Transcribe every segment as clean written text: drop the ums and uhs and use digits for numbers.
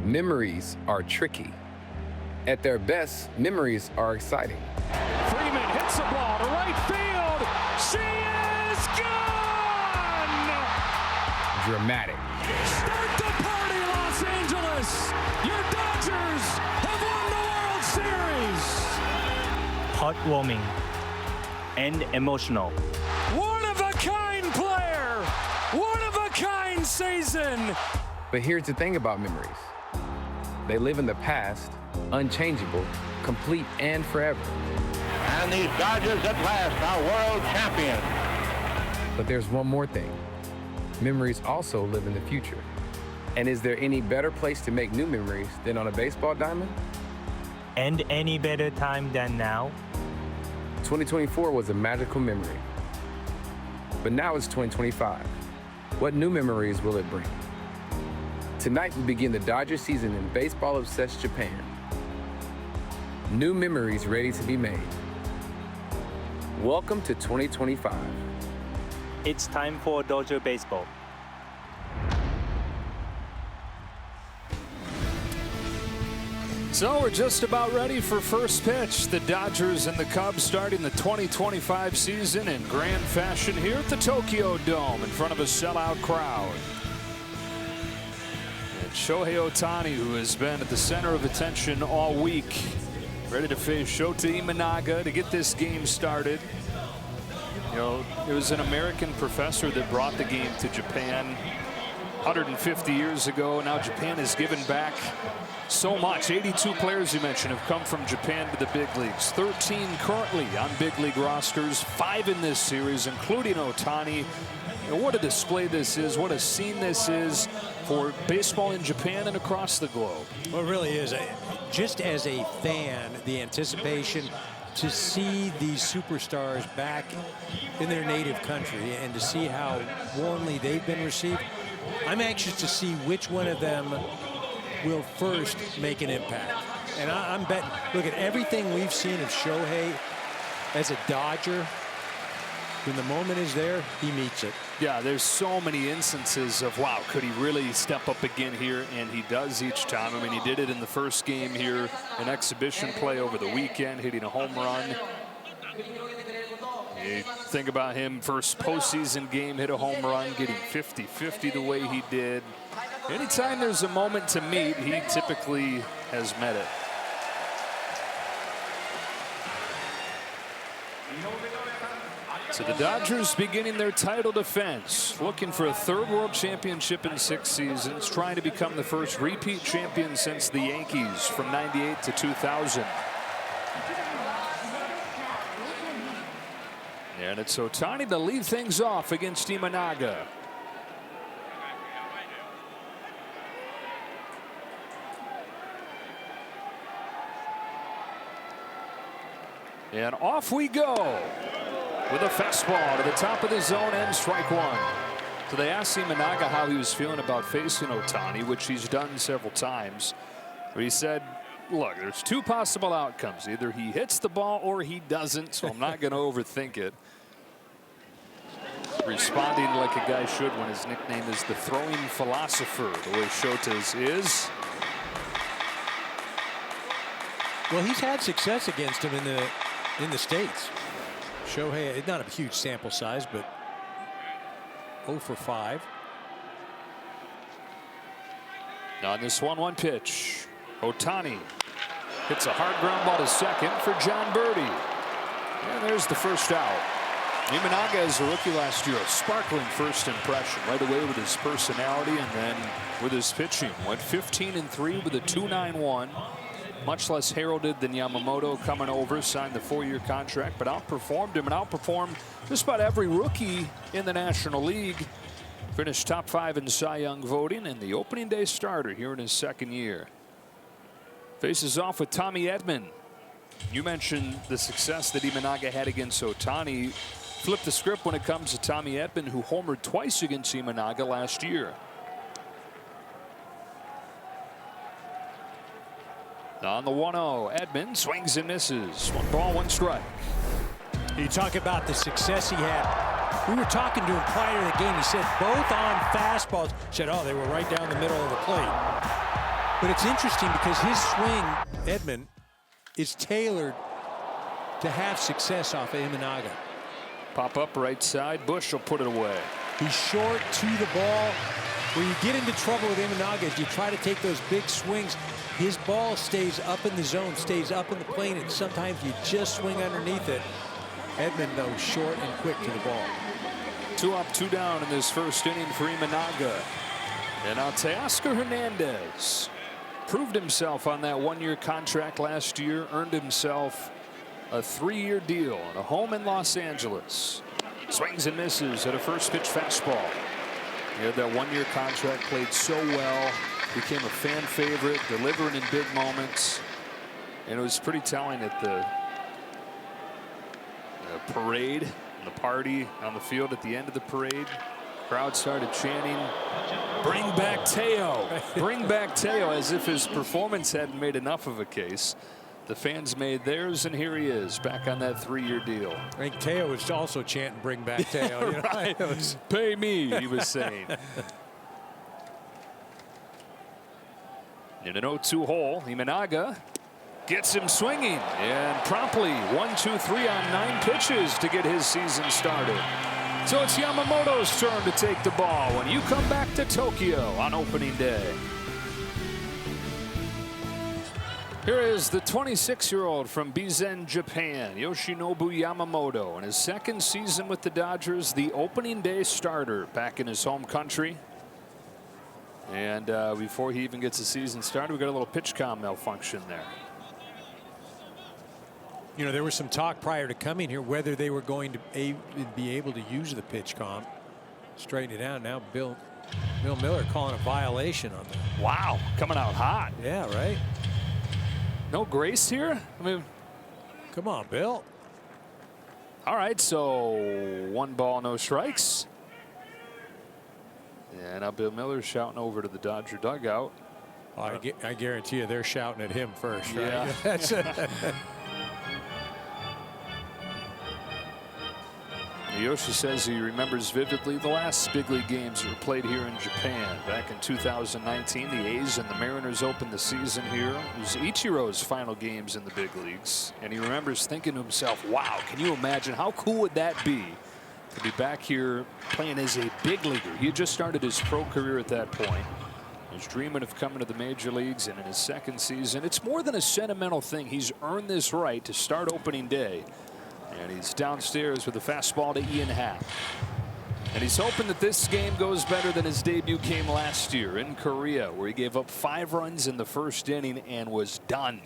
Memories are tricky. At their best, memories are exciting. Freeman hits the ball to right field. She is gone! Dramatic. Start the party, Los Angeles! Your Dodgers have won the World Series! Heartwarming and emotional. One-of-a-kind player! One-of-a-kind season! But here's the thing about memories. They live in the past, unchangeable, complete, and forever. And these Dodgers at last are world champions. But there's one more thing. Memories also live in the future. And is there any better place to make new memories than on a baseball diamond? And any better time than now? 2024 was a magical memory. But now it's 2025. What new memories will it bring? Tonight we begin the Dodger season in baseball-obsessed Japan. New memories ready to be made. Welcome to 2025. It's time for Dodger baseball. So we're just about ready for first pitch. The Dodgers and the Cubs starting the 2025 season in grand fashion here at the Tokyo Dome in front of a sellout crowd. And Shohei Ohtani, who has been at the center of attention all week, ready to face Shota Imanaga to get this game started. You know, it was an American professor that brought the game to Japan 150 years ago. Now Japan has given back so much. 82 players you mentioned have come from Japan to the big leagues. 13 currently on big league rosters, 5 in this series, including Ohtani. And what a display this is, what a scene this is for baseball in Japan and across the globe. Well, it really is. Just as a fan, the anticipation to see these superstars back in their native country and to see how warmly they've been received. I'm anxious to see which one of them will first make an impact. And I'm betting, look at everything we've seen of Shohei as a Dodger. When the moment is there, he meets it. Yeah, there's so many instances of, wow, could he really step up again here? And he does each time. I mean, he did it in the first game here, an exhibition play over the weekend, hitting a home run. You think about him, first postseason game, hit a home run, getting 50-50 the way he did. Anytime there's a moment to meet, he typically has met it. So the Dodgers beginning their title defense, looking for a third world championship in 6 seasons, trying to become the first repeat champion since the Yankees from '98 to 2000. And it's Ohtani to lead things off against Imanaga. And off we go with a fastball to the top of the zone and strike one. So they asked Imanaga how he was feeling about facing Ohtani, which he's done several times. But he said, look, there's 2 possible outcomes. Either he hits the ball or he doesn't, so I'm not going to overthink it. Responding like a guy should when his nickname is the throwing philosopher, the way Shota's is. Well, he's had success against him in the States. Shohei, not a huge sample size, but 0 for 5. On this 1-1 pitch, Ohtani hits a hard ground ball to second for John Birdie. And there's the first out. Imanaga, as a rookie last year, a sparkling first impression right away with his personality and then with his pitching. Went 15-3 with a 2.91. Much less heralded than Yamamoto coming over, signed the 4-year contract, but outperformed him and outperformed just about every rookie in the National League. Finished top 5 in Cy Young voting and the opening day starter here in his 2nd year. Faces off with Tommy Edman. You mentioned the success that Imanaga had against Ohtani. Flip the script when it comes to Tommy Edman, who homered twice against Imanaga last year. On the 1-0, Edman swings and misses. 1 ball, 1 strike. You talk about the success he had. We were talking to him prior to the game. He said both on fastballs. He said, oh, they were right down the middle of the plate. But it's interesting because his swing, Edmund, is tailored to have success off of Imanaga. Pop up right side. Bush will put it away. He's short to the ball. Where you get into trouble with Imanaga is you try to take those big swings. His ball stays up in the zone, stays up in the plane, and sometimes you just swing underneath it. Edmund, though, short and quick to the ball. 2 up, 2 down in this first inning for Imanaga. And now Teoscar Hernandez proved himself on that 1-year contract last year, earned himself a 3-year deal and a home in Los Angeles. Swings and misses at a first pitch fastball. He had that 1-year contract, played so well, became a fan favorite, delivering in big moments. And it was pretty telling at the parade, and the party on the field at the end of the parade. Crowd started chanting, "Bring back Teo, bring back Teo," as if his performance hadn't made enough of a case. The fans made theirs, and here he is back on that 3-year deal. I think Teo was also chanting, "Bring back Teo." You know? Right. Pay me, he was saying. In an 0-2 hole, Imanaga gets him swinging, and promptly 1-2-3 on 9 pitches to get his season started. So it's Yamamoto's turn to take the ball when you come back to Tokyo on opening day. Here is the 26-year-old from Bizen, Japan, Yoshinobu Yamamoto, in his 2nd season with the Dodgers, the opening day starter back in his home country. And before he even gets the season started, we got a little pitch comm malfunction there. You know, there was some talk prior to coming here whether they were going to be able to use the pitch comp. Straighten it out. Now Bill Miller calling a violation on that. Wow, coming out hot. Yeah, right. No grace here? I mean, come on, Bill. All right, so 1 ball, no strikes. And now Bill Miller's shouting over to the Dodger dugout. I guarantee you they're shouting at him first, right? Yeah. That's Yoshi says he remembers vividly the last big league games that were played here in Japan. Back in 2019, the A's and the Mariners opened the season here. It was Ichiro's final games in the big leagues. And he remembers thinking to himself, wow, can you imagine how cool would that be to be back here playing as a big leaguer? He had just started his pro career at that point. He was dreaming of coming to the major leagues, and in his 2nd season, it's more than a sentimental thing. He's earned this right to start opening day. And he's downstairs with a fastball to Ian Happ. And he's hoping that this game goes better than his debut came last year in Korea, where he gave up 5 runs in the 1st inning and was done.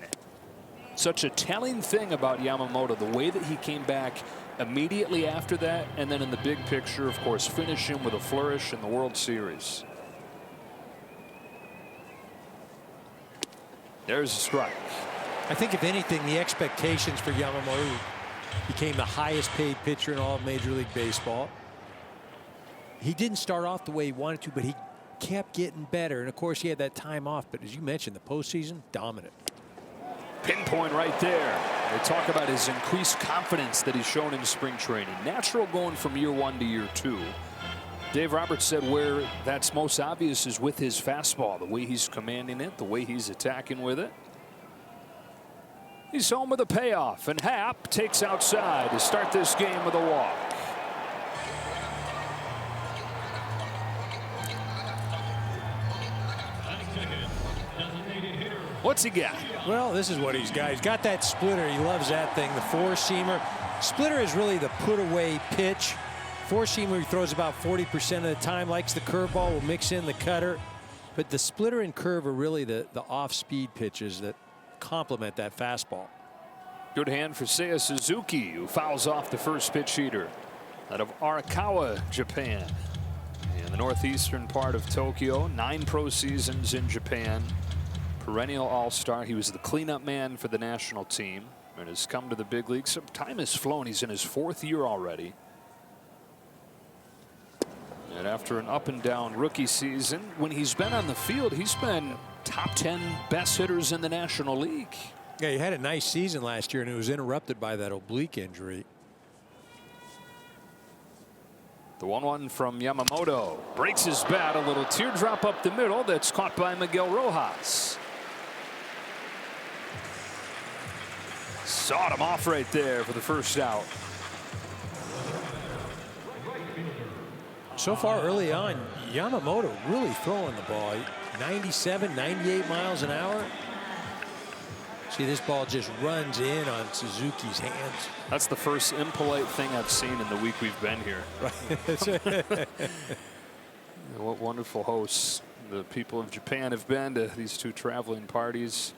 Such a telling thing about Yamamoto, the way that he came back immediately after that, and then in the big picture, of course, finishing with a flourish in the World Series. There's a strike. I think, if anything, the expectations for Yamamoto became the highest paid pitcher in all of Major League Baseball. He didn't start off the way he wanted to, but he kept getting better. And of course, he had that time off. But as you mentioned, the postseason, dominant. Pinpoint right there. They talk about his increased confidence that he's shown in spring training. Natural going from year 1 to year 2. Dave Roberts said where that's most obvious is with his fastball, the way he's commanding it, the way he's attacking with it. He's home with a payoff, and Happ takes outside to start this game with a walk. What's he got? Well, this is what he's got. He's got that splitter. He loves that thing, the 4-seamer. Splitter is really the put-away pitch. 4-seamer he throws about 40% of the time. Likes the curveball, will mix in the cutter. But the splitter and curve are really the off-speed pitches that complement that fastball. Good hand for Seiya Suzuki, who fouls off the first pitch heater out of Arakawa, Japan. In the northeastern part of Tokyo, 9 pro seasons in Japan. Perennial all-star. He was the cleanup man for the national team and has come to the big leagues. Some time has flown. He's in his 4th year already. And after an up and down rookie season, when he's been on the field, he's been top 10 best hitters in the National League. Yeah, he had a nice season last year, and it was interrupted by that oblique injury. The 1-1 from Yamamoto breaks his bat. A little teardrop up the middle that's caught by Miguel Rojas. Sawed him off right there for the first out. So far early on, Yamamoto really throwing the ball. 97, 98 miles an hour. See, this ball just runs in on Suzuki's hands. That's the first impolite thing I've seen in the week we've been here. Right. What wonderful hosts the people of Japan have been to these two traveling parties.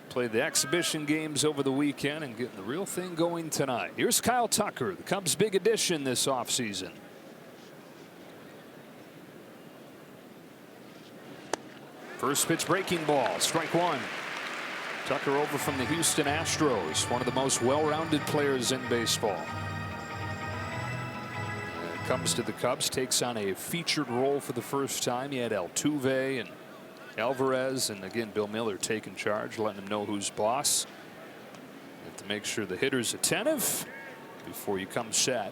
Played the exhibition games over the weekend and getting the real thing going tonight. Here's Kyle Tucker, the Cubs' big addition this offseason. First pitch breaking ball, strike one. Tucker over from the Houston Astros, one of the most well-rounded players in baseball. Comes to the Cubs, takes on a featured role for the first time. He had Altuve and Alvarez, and again Bill Miller taking charge, letting him know who's boss. You have to make sure the hitter's attentive before you come set.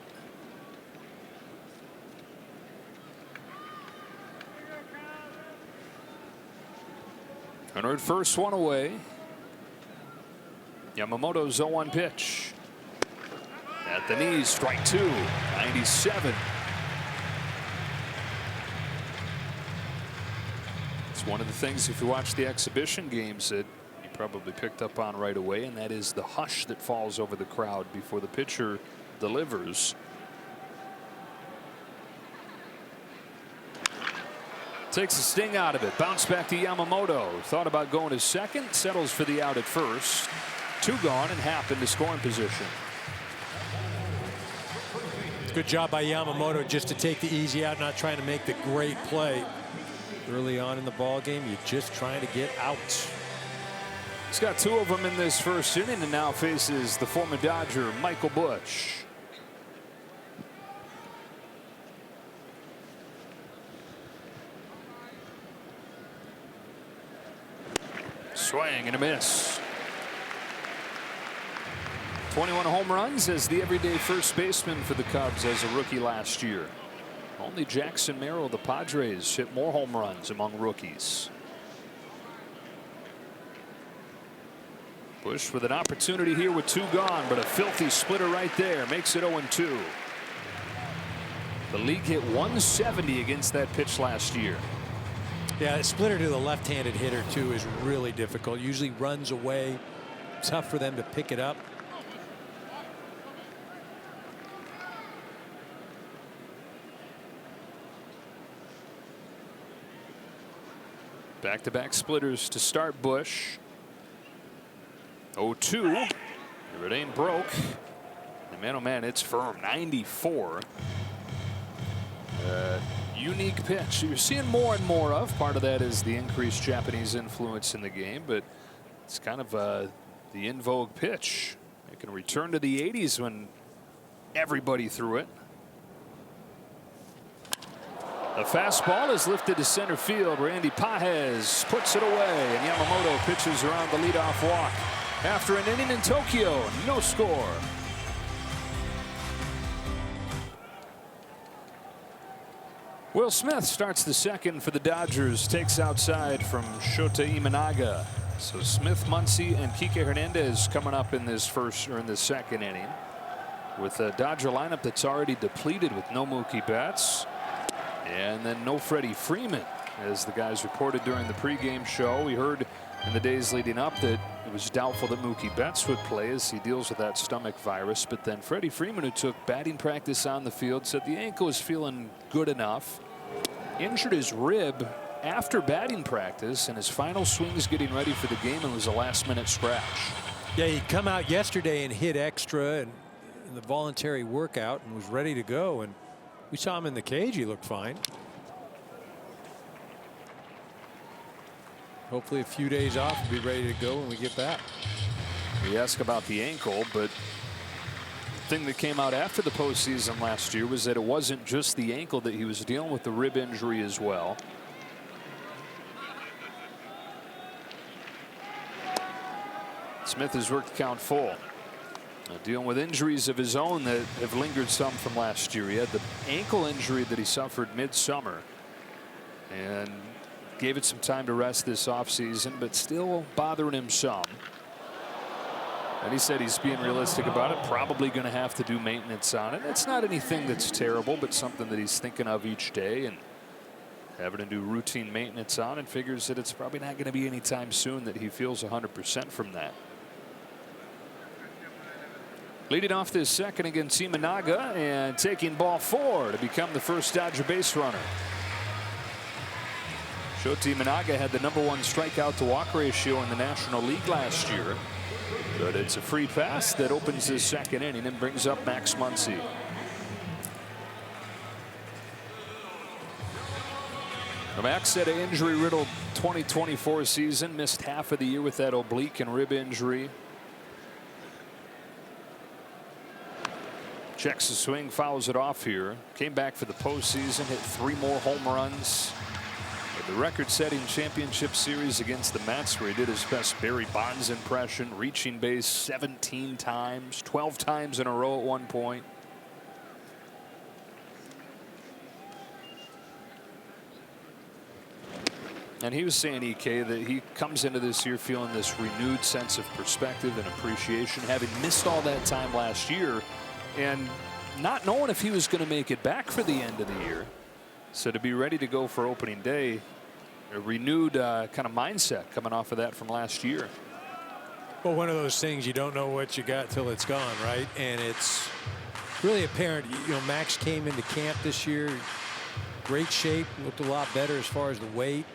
Runner at first, one away. Yamamoto's 0-1 pitch. At the knees, strike two, 97. It's one of the things, if you watch the exhibition games, that you probably picked up on right away, and that is the hush that falls over the crowd before the pitcher delivers. Takes the sting out of it. Bounce back to Yamamoto. Thought about going to second. Settles for the out at first. Two gone and Happ into scoring position. Good job by Yamamoto just to take the easy out, not trying to make the great play. Early on in the ball game, you're just trying to get out. He's got two of them in this first inning and now faces the former Dodger, Michael Busch. Swing and a miss. 21 home runs as the everyday first baseman for the Cubs as a rookie last year. Only Jackson Merrill, the Padres, hit more home runs among rookies. Busch with an opportunity here with two gone, but a filthy splitter right there makes it 0-2. The league hit 170 against that pitch last year. Yeah, a splitter to the left-handed hitter too is really difficult. Usually runs away. Tough for them to pick it up. Back-to-back splitters to start Busch. 0-2. If it ain't broke. And man, oh man, it's firm. 94. Unique pitch you're seeing more and more of. Part of that is the increased Japanese influence in the game, but it's kind of the in vogue pitch. It can return to the 80s when everybody threw it. The fastball is lifted to center field. Randy Pages puts it away, and Yamamoto pitches around the leadoff walk. After an inning in Tokyo, no score. Will Smith starts the second for the Dodgers, takes outside from Shota Imanaga. So Smith, Muncy, and Kike Hernandez coming up in this second inning, with a Dodger lineup that's already depleted with no Mookie Betts and then no Freddie Freeman. As the guys reported during the pregame show, we heard in the days leading up that it was doubtful that Mookie Betts would play as he deals with that stomach virus. But then Freddie Freeman, who took batting practice on the field, said the ankle is feeling good enough. Injured his rib after batting practice, and his final swing is getting ready for the game, and was a last-minute scratch. Yeah, he'd come out yesterday and hit extra in the voluntary workout and was ready to go. And we saw him in the cage. He looked fine. Hopefully a few days off, we'll be ready to go when we get back. We ask about the ankle, but the thing that came out after the postseason last year was that it wasn't just the ankle, that he was dealing with the rib injury as well. Smith has worked the count full. Dealing with injuries of his own that have lingered some from last year. He had the ankle injury that he suffered midsummer and gave it some time to rest this offseason, but still bothering him some. And he said he's being realistic about it, probably going to have to do maintenance on it. It's not anything that's terrible, but something that he's thinking of each day and having to do routine maintenance on, and figures that it's probably not going to be anytime soon that he feels 100% from that. Leading off this second against Imanaga and taking ball 4 to become the first Dodger base runner. Shota Imanaga had the #1 strikeout to walk ratio in the National League last year. But it's a free pass that opens his second inning and brings up Max Muncy. Max had an injury-riddled 2024 season, missed half of the year with that oblique and rib injury. Checks the swing, fouls it off here. Came back for the postseason, hit 3 more home runs. The record-setting championship series against the Mets, where he did his best Barry Bonds impression, reaching base 17 times, 12 times in a row at one point. And he was saying, EK, that he comes into this year feeling this renewed sense of perspective and appreciation, having missed all that time last year and not knowing if he was going to make it back for the end of the year. So to be ready to go for opening day, a renewed kind of mindset coming off of that from last year. Well, one of those things, you don't know what you got till it's gone, right? And it's really apparent. You know, Max came into camp this year, great shape, looked a lot better as far as the weight.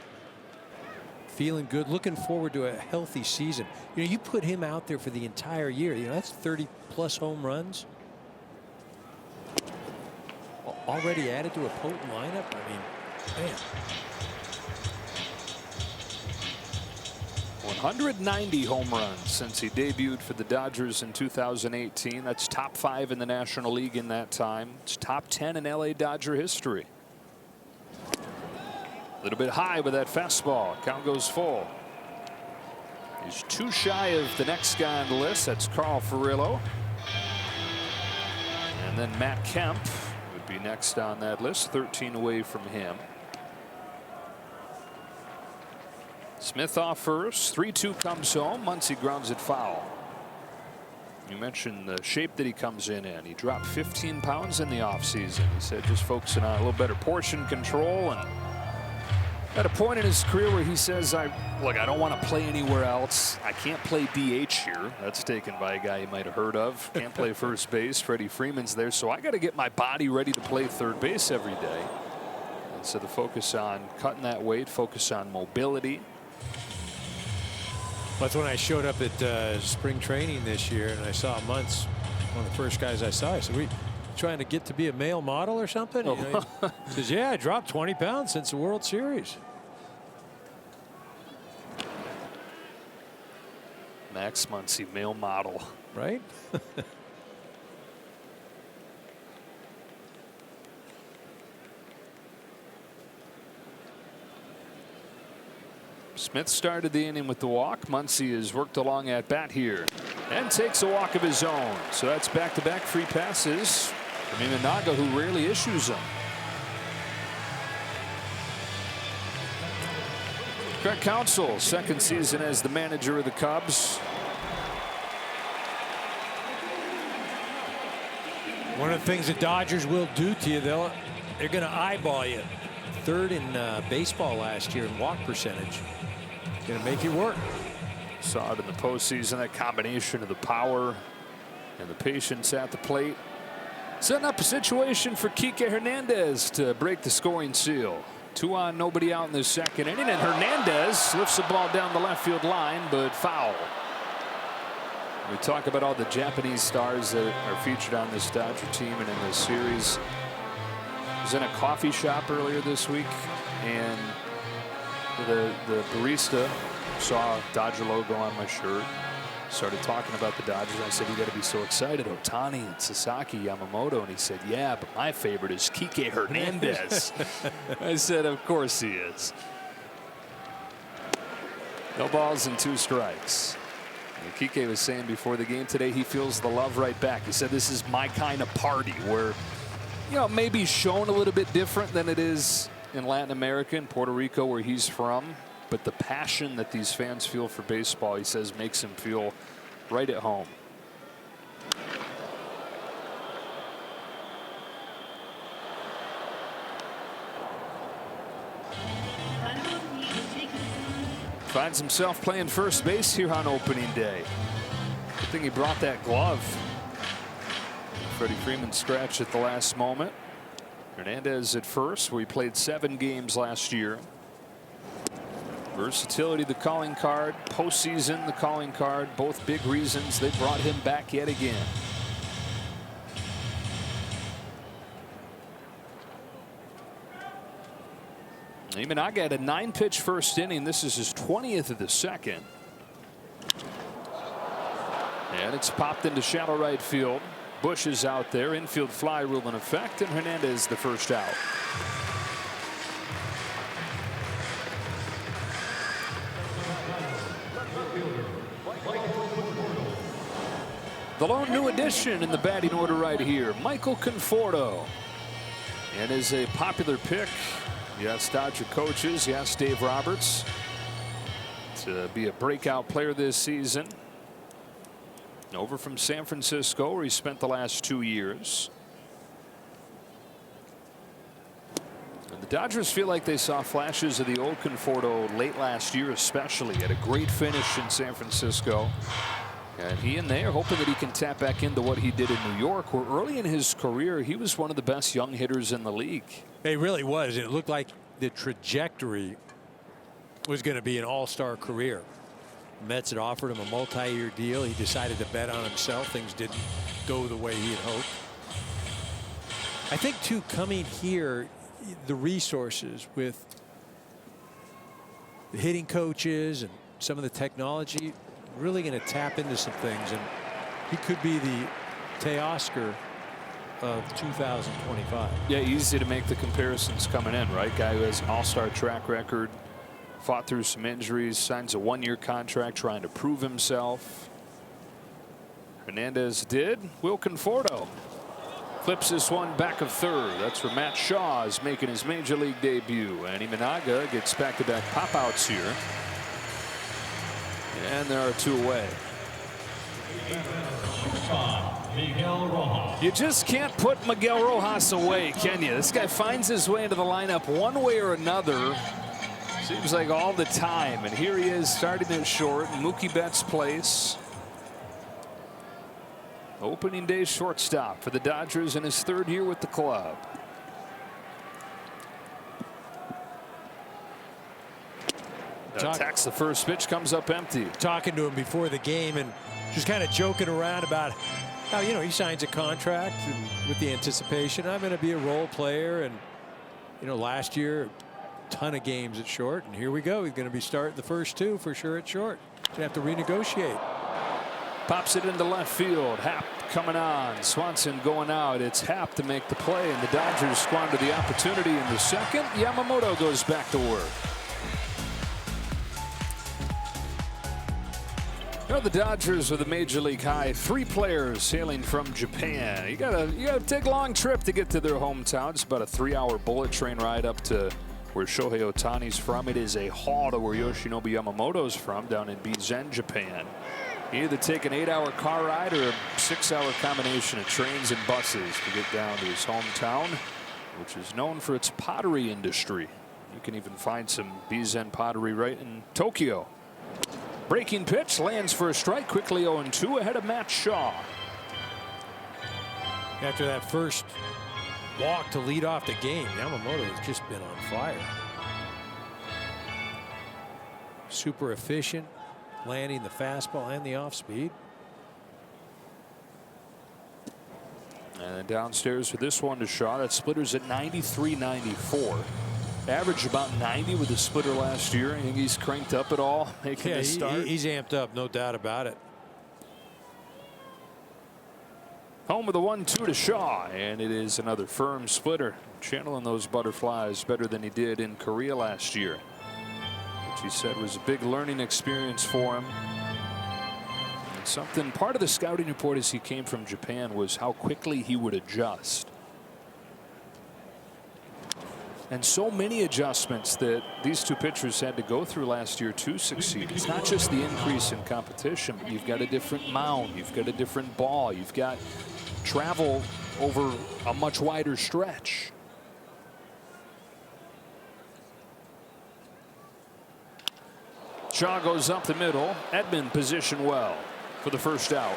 Feeling good, looking forward to a healthy season. You know, you put him out there for the entire year, you know, that's 30+ home runs. Already added to a potent lineup. I mean, man. 190 home runs since he debuted for the Dodgers in 2018. That's top 5 in the National League in that time. It's top 10 in LA Dodger history. A little bit high with that fastball. Count goes full. He's 2 shy of the next guy on the list. That's Carl Furillo. And then Matt Kemp would be next on that list, 13 away from him. Smith off first. 3-2 comes home. Muncy grounds it foul. You mentioned the shape that he comes in. He dropped 15 pounds in the offseason. He said just focusing on a little better portion control, and at a point in his career where he says, look, I don't want to play anywhere else. I can't play DH here. That's taken by a guy you might have heard of. Can't play first base. Freddie Freeman's there. So I got to get my body ready to play third base every day. And so the focus on cutting that weight, focus on mobility. That's when I showed up at spring training this year, and I saw Muntz, one of the first guys I saw. I said, we trying to get to be a male model or something? Oh. You know, he says, yeah, I dropped 20 pounds since the World Series. Max Muncy, male model. Right? Smith started the inning with the walk. Muncy has worked along at bat here and takes a walk of his own. So that's back-to-back free passes from Imanaga, who rarely issues them. Craig Counsell, second season as the manager of the Cubs. One of the things the Dodgers will do to you, they're going to eyeball you. Third in baseball last year in walk percentage. Going to make you work. Saw it in the postseason, that combination of the power and the patience at the plate. Setting up a situation for Kike Hernandez to break the scoring seal. 2 on, nobody out in the second inning, and Hernandez lifts the ball down the left field line, but foul. We talk about all the Japanese stars that are featured on this Dodger team and in this series. I was in a coffee shop earlier this week, and the barista saw a Dodger logo on my shirt, started talking about the Dodgers. I said, you got to be so excited. Ohtani and Sasaki, Yamamoto. And he said, yeah, but my favorite is Kike Hernandez. I said, of course he is. No balls and 2 strikes. And Kike was saying before the game today, he feels the love right back. He said, this is my kind of party where, you know, maybe shown a little bit different than it is in Latin America and Puerto Rico, where he's from. But the passion that these fans feel for baseball, he says, makes him feel right at home. Finds himself playing first base here on opening day. Good thing he brought that glove. Freddie Freeman scratched at the last moment. Hernandez at first, where he played 7 games last year. Versatility, the calling card. Postseason, the calling card. Both big reasons they brought him back yet again. Imanaga had a 9-pitch first inning. This is his 20th of the second. And it's popped into shallow right field. Bush is out there. Infield fly rule in effect, and Hernandez the first out. The lone new addition in the batting order right here, Michael Conforto. And is a popular pick. Yes, Dodger coaches. Yes, Dave Roberts. To be a breakout player this season. Over from San Francisco, where he spent the last 2 years. And the Dodgers feel like they saw flashes of the old Conforto late last year, especially. Had a great finish in San Francisco. And they are hoping that he can tap back into what he did in New York, where early in his career he was one of the best young hitters in the league. It really was. It looked like the trajectory was going to be an all-star career. Mets had offered him a multi-year deal. He decided to bet on himself. Things didn't go the way he had hoped. I think too, coming here, the resources with the hitting coaches and some of the technology, really going to tap into some things, and he could be the Teoscar of 2025. Yeah, easy to make the comparisons coming in, right? Guy who has an all-star track record, fought through some injuries, signs a 1-year contract trying to prove himself. Hernandez did. Will Conforto flips this one back of third. That's where Matt Shaw is making his major league debut, and Imanaga gets back-to-back pop-outs here. And there are 2 away. You just can't put Miguel Rojas away, can you? This guy finds his way into the lineup one way or another. Seems like all the time. And here he is starting at short in Mookie Betts' place. Opening day shortstop for the Dodgers in his 3rd year with the club. Attacks the first pitch, comes up empty. Talking to him before the game and just kind of joking around about how, you know, he signs a contract and with the anticipation, I'm going to be a role player. And, you know, last year, a ton of games at short. And here we go. He's going to be starting the first 2 for sure at short. Going to have to renegotiate. Pops it into left field. Happ coming on. Swanson going out. It's Happ to make the play. And the Dodgers squander the opportunity in the second. Yamamoto goes back to work. You know, the Dodgers are the major league high. 3 players hailing from Japan. You gotta take a long trip to get to their hometown. It's about a 3-hour bullet train ride up to where Shohei Ohtani's from. It is a haul to where Yoshinobu Yamamoto's from, down in Bizen, Japan. You either take an 8-hour car ride or a 6-hour combination of trains and buses to get down to his hometown, which is known for its pottery industry. You can even find some Bizen pottery right in Tokyo. Breaking pitch lands for a strike, quickly 0-2 ahead of Matt Shaw. After that first walk to lead off the game, Yamamoto has just been on fire. Super efficient, landing the fastball and the off speed. And downstairs for this one to Shaw. That splitter's at 93-94. Averaged about 90 with the splitter last year. I think he's cranked up at all making this start. He's amped up, no doubt about it. Home with a 1-2 to Shaw, and it is another firm splitter, channeling those butterflies better than he did in Korea last year, which he said was a big learning experience for him. And something, part of the scouting report as he came from Japan was how quickly he would adjust. And so many adjustments that these two pitchers had to go through last year to succeed. It's not just the increase in competition, but you've got a different mound, you've got a different ball, you've got travel over a much wider stretch. Shaw goes up the middle. Edman positioned well for the first out.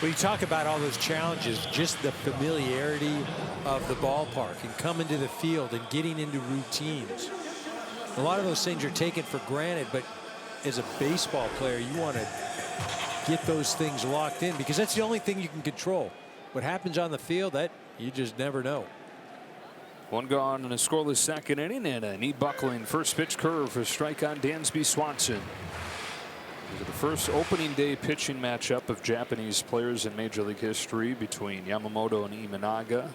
When you talk about all those challenges, just the familiarity of the ballpark and coming to the field and getting into routines. A lot of those things are taken for granted, but as a baseball player, you want to get those things locked in because that's the only thing you can control. What happens on the field, that you just never know. One gone in a scoreless second inning, and a knee buckling first pitch curve for strike on Dansby Swanson. These are the first opening day pitching matchup of Japanese players in Major League history between Yamamoto and Imanaga.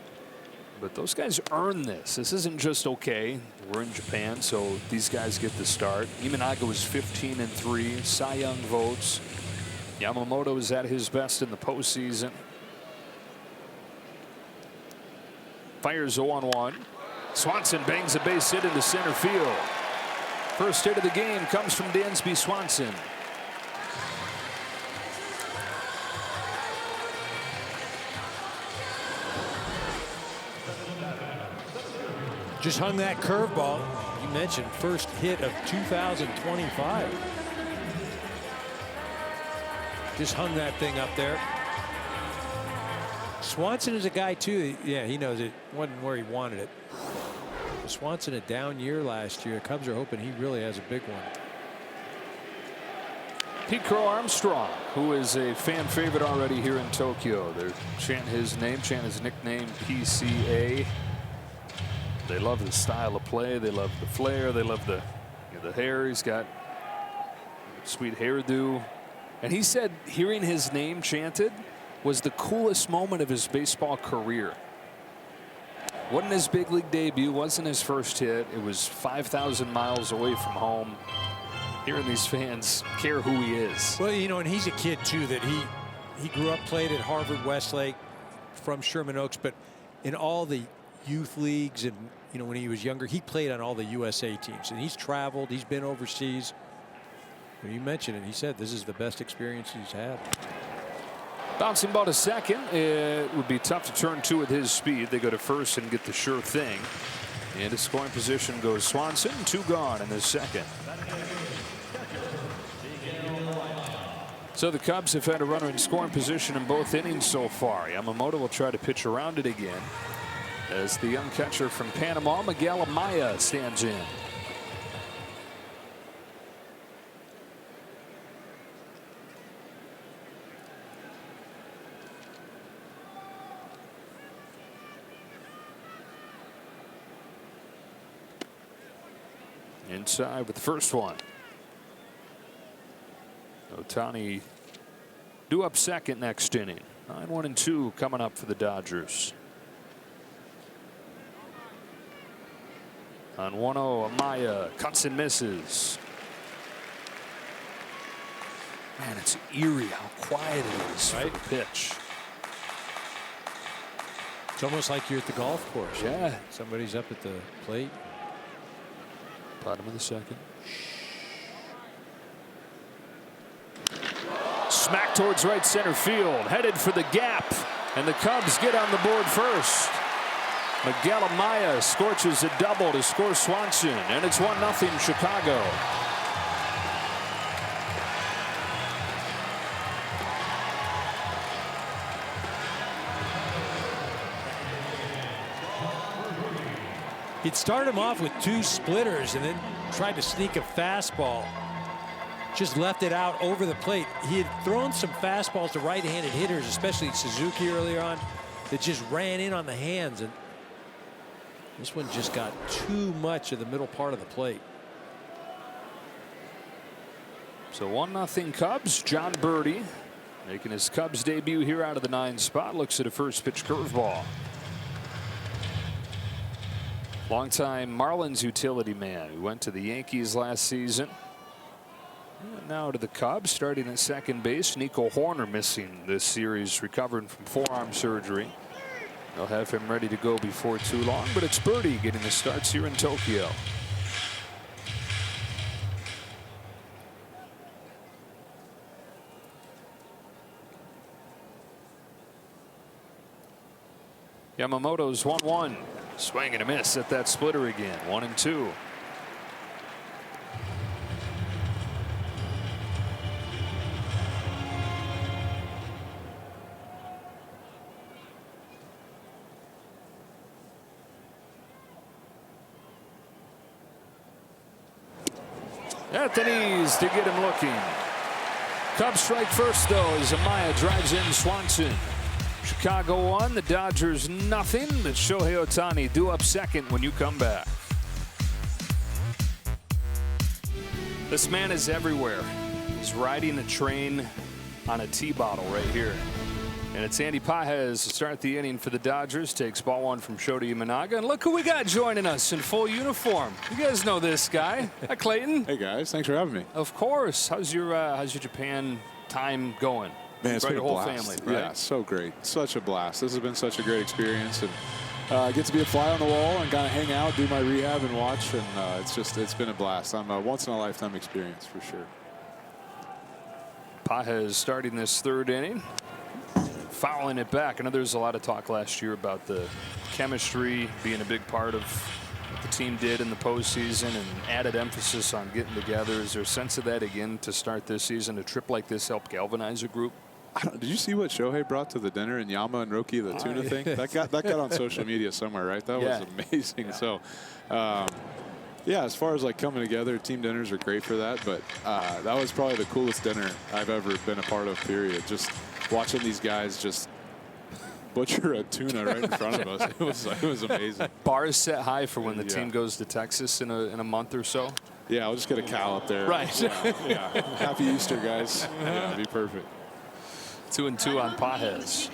But those guys earned this. This isn't just okay. We're in Japan, so these guys get the start. Imanaga was 15-3, Cy Young votes. Yamamoto is at his best in the postseason. Fires 0-1. Swanson bangs a base hit into center field. First hit of the game comes from Dansby Swanson. Just hung that curveball. You mentioned first hit of 2025. Just hung that thing up there. Swanson is a guy too. Yeah, he knows it wasn't where he wanted it. Swanson a down year last year. The Cubs are hoping he really has a big one. Pete Crow Armstrong, who is a fan favorite already here in Tokyo. They're chanting his name, chanting his nickname, PCA. They love the style of play. They love the flair. They love the hair. He's got sweet hairdo. And he said hearing his name chanted was the coolest moment of his baseball career. Wasn't his big league debut, wasn't his first hit. It was 5,000 miles away from home. Hearing these fans care who he is. Well, you know, and he's a kid too that he grew up, played at Harvard Westlake, from Sherman Oaks, but in all the youth leagues and, you know, when he was younger, he played on all the USA teams, and he's traveled, he's been overseas. When you mentioned it, he said this is the best experience he's had. Bouncing ball to second. It would be tough to turn two with his speed. They go to first and get the sure thing. Into scoring position goes Swanson. Two gone in the second. So the Cubs have had a runner in scoring position in both innings so far. Yamamoto will try to pitch around it again as the young catcher from Panama, Miguel Amaya, stands in. Inside with the first one. Ohtani due up second next inning. 9-1-2 coming up for the Dodgers. On 1-0, Amaya cuts and misses. Man, it's eerie how quiet it is for the pitch. It's almost like you're at the golf course. Yeah. Somebody's up at the plate. Bottom of the second. Smack towards right center field. Headed for the gap. And the Cubs get on the board first. Miguel Amaya scorches a double to score Swanson. And it's 1-0 Chicago. He'd start him off with two splitters and then tried to sneak a fastball. Just left it out over the plate. He had thrown some fastballs to right-handed hitters, especially Suzuki earlier on, that just ran in on the hands. And this one just got too much of the middle part of the plate. So 1-0 Cubs. John Birdie making his Cubs debut here out of the 9 spot. Looks at a first pitch curveball. Longtime Marlins utility man who went to the Yankees last season. And now to the Cubs, starting at second base. Nico Horner missing this series, recovering from forearm surgery. They'll have him ready to go before too long, but it's Birdie getting the starts here in Tokyo. Yamamoto's 1-1. Swing and a miss at that splitter again. 1-2. At the knees to get him looking. Cubs strike first though as Amaya drives in Swanson. Chicago 1, the Dodgers nothing, but Shohei Ohtani due up second when you come back. This man is everywhere. He's riding a train on a tea bottle right here. And it's Andy Pages to start the inning for the Dodgers. Takes ball one from Shota Imanaga. And look who we got joining us in full uniform. You guys know this guy. Hi, Clayton. Hey, guys. Thanks for having me. Of course. How's your Japan time going? Man, it's been a whole blast. Family, right? Yeah, so great. Such a blast. This has been such a great experience. And I get to be a fly on the wall and kind of hang out, do my rehab and watch. And it's been a blast. I'm a once-in-a-lifetime experience for sure. Pages starting this third inning. Fouling it back. I know there was a lot of talk last year about the chemistry being a big part of what the team did in the postseason and added emphasis on getting together. Is there a sense of that again to start this season? A trip like this help galvanize a group? Did you see what Shohei brought to the dinner in Yama and Roki, the tuna thing? That got on social media somewhere, right? That was amazing. Yeah. So, yeah, as far as like coming together, team dinners are great for that. But that was probably the coolest dinner I've ever been a part of, period. Just watching these guys just butcher a tuna right in front of us. It was amazing. Bar is set high for when the team goes to Texas in a month or so. Yeah, I'll just get a cow up there. Right. Yeah. Happy Easter, guys. Yeah, it'd be perfect. 2-2 on Pages.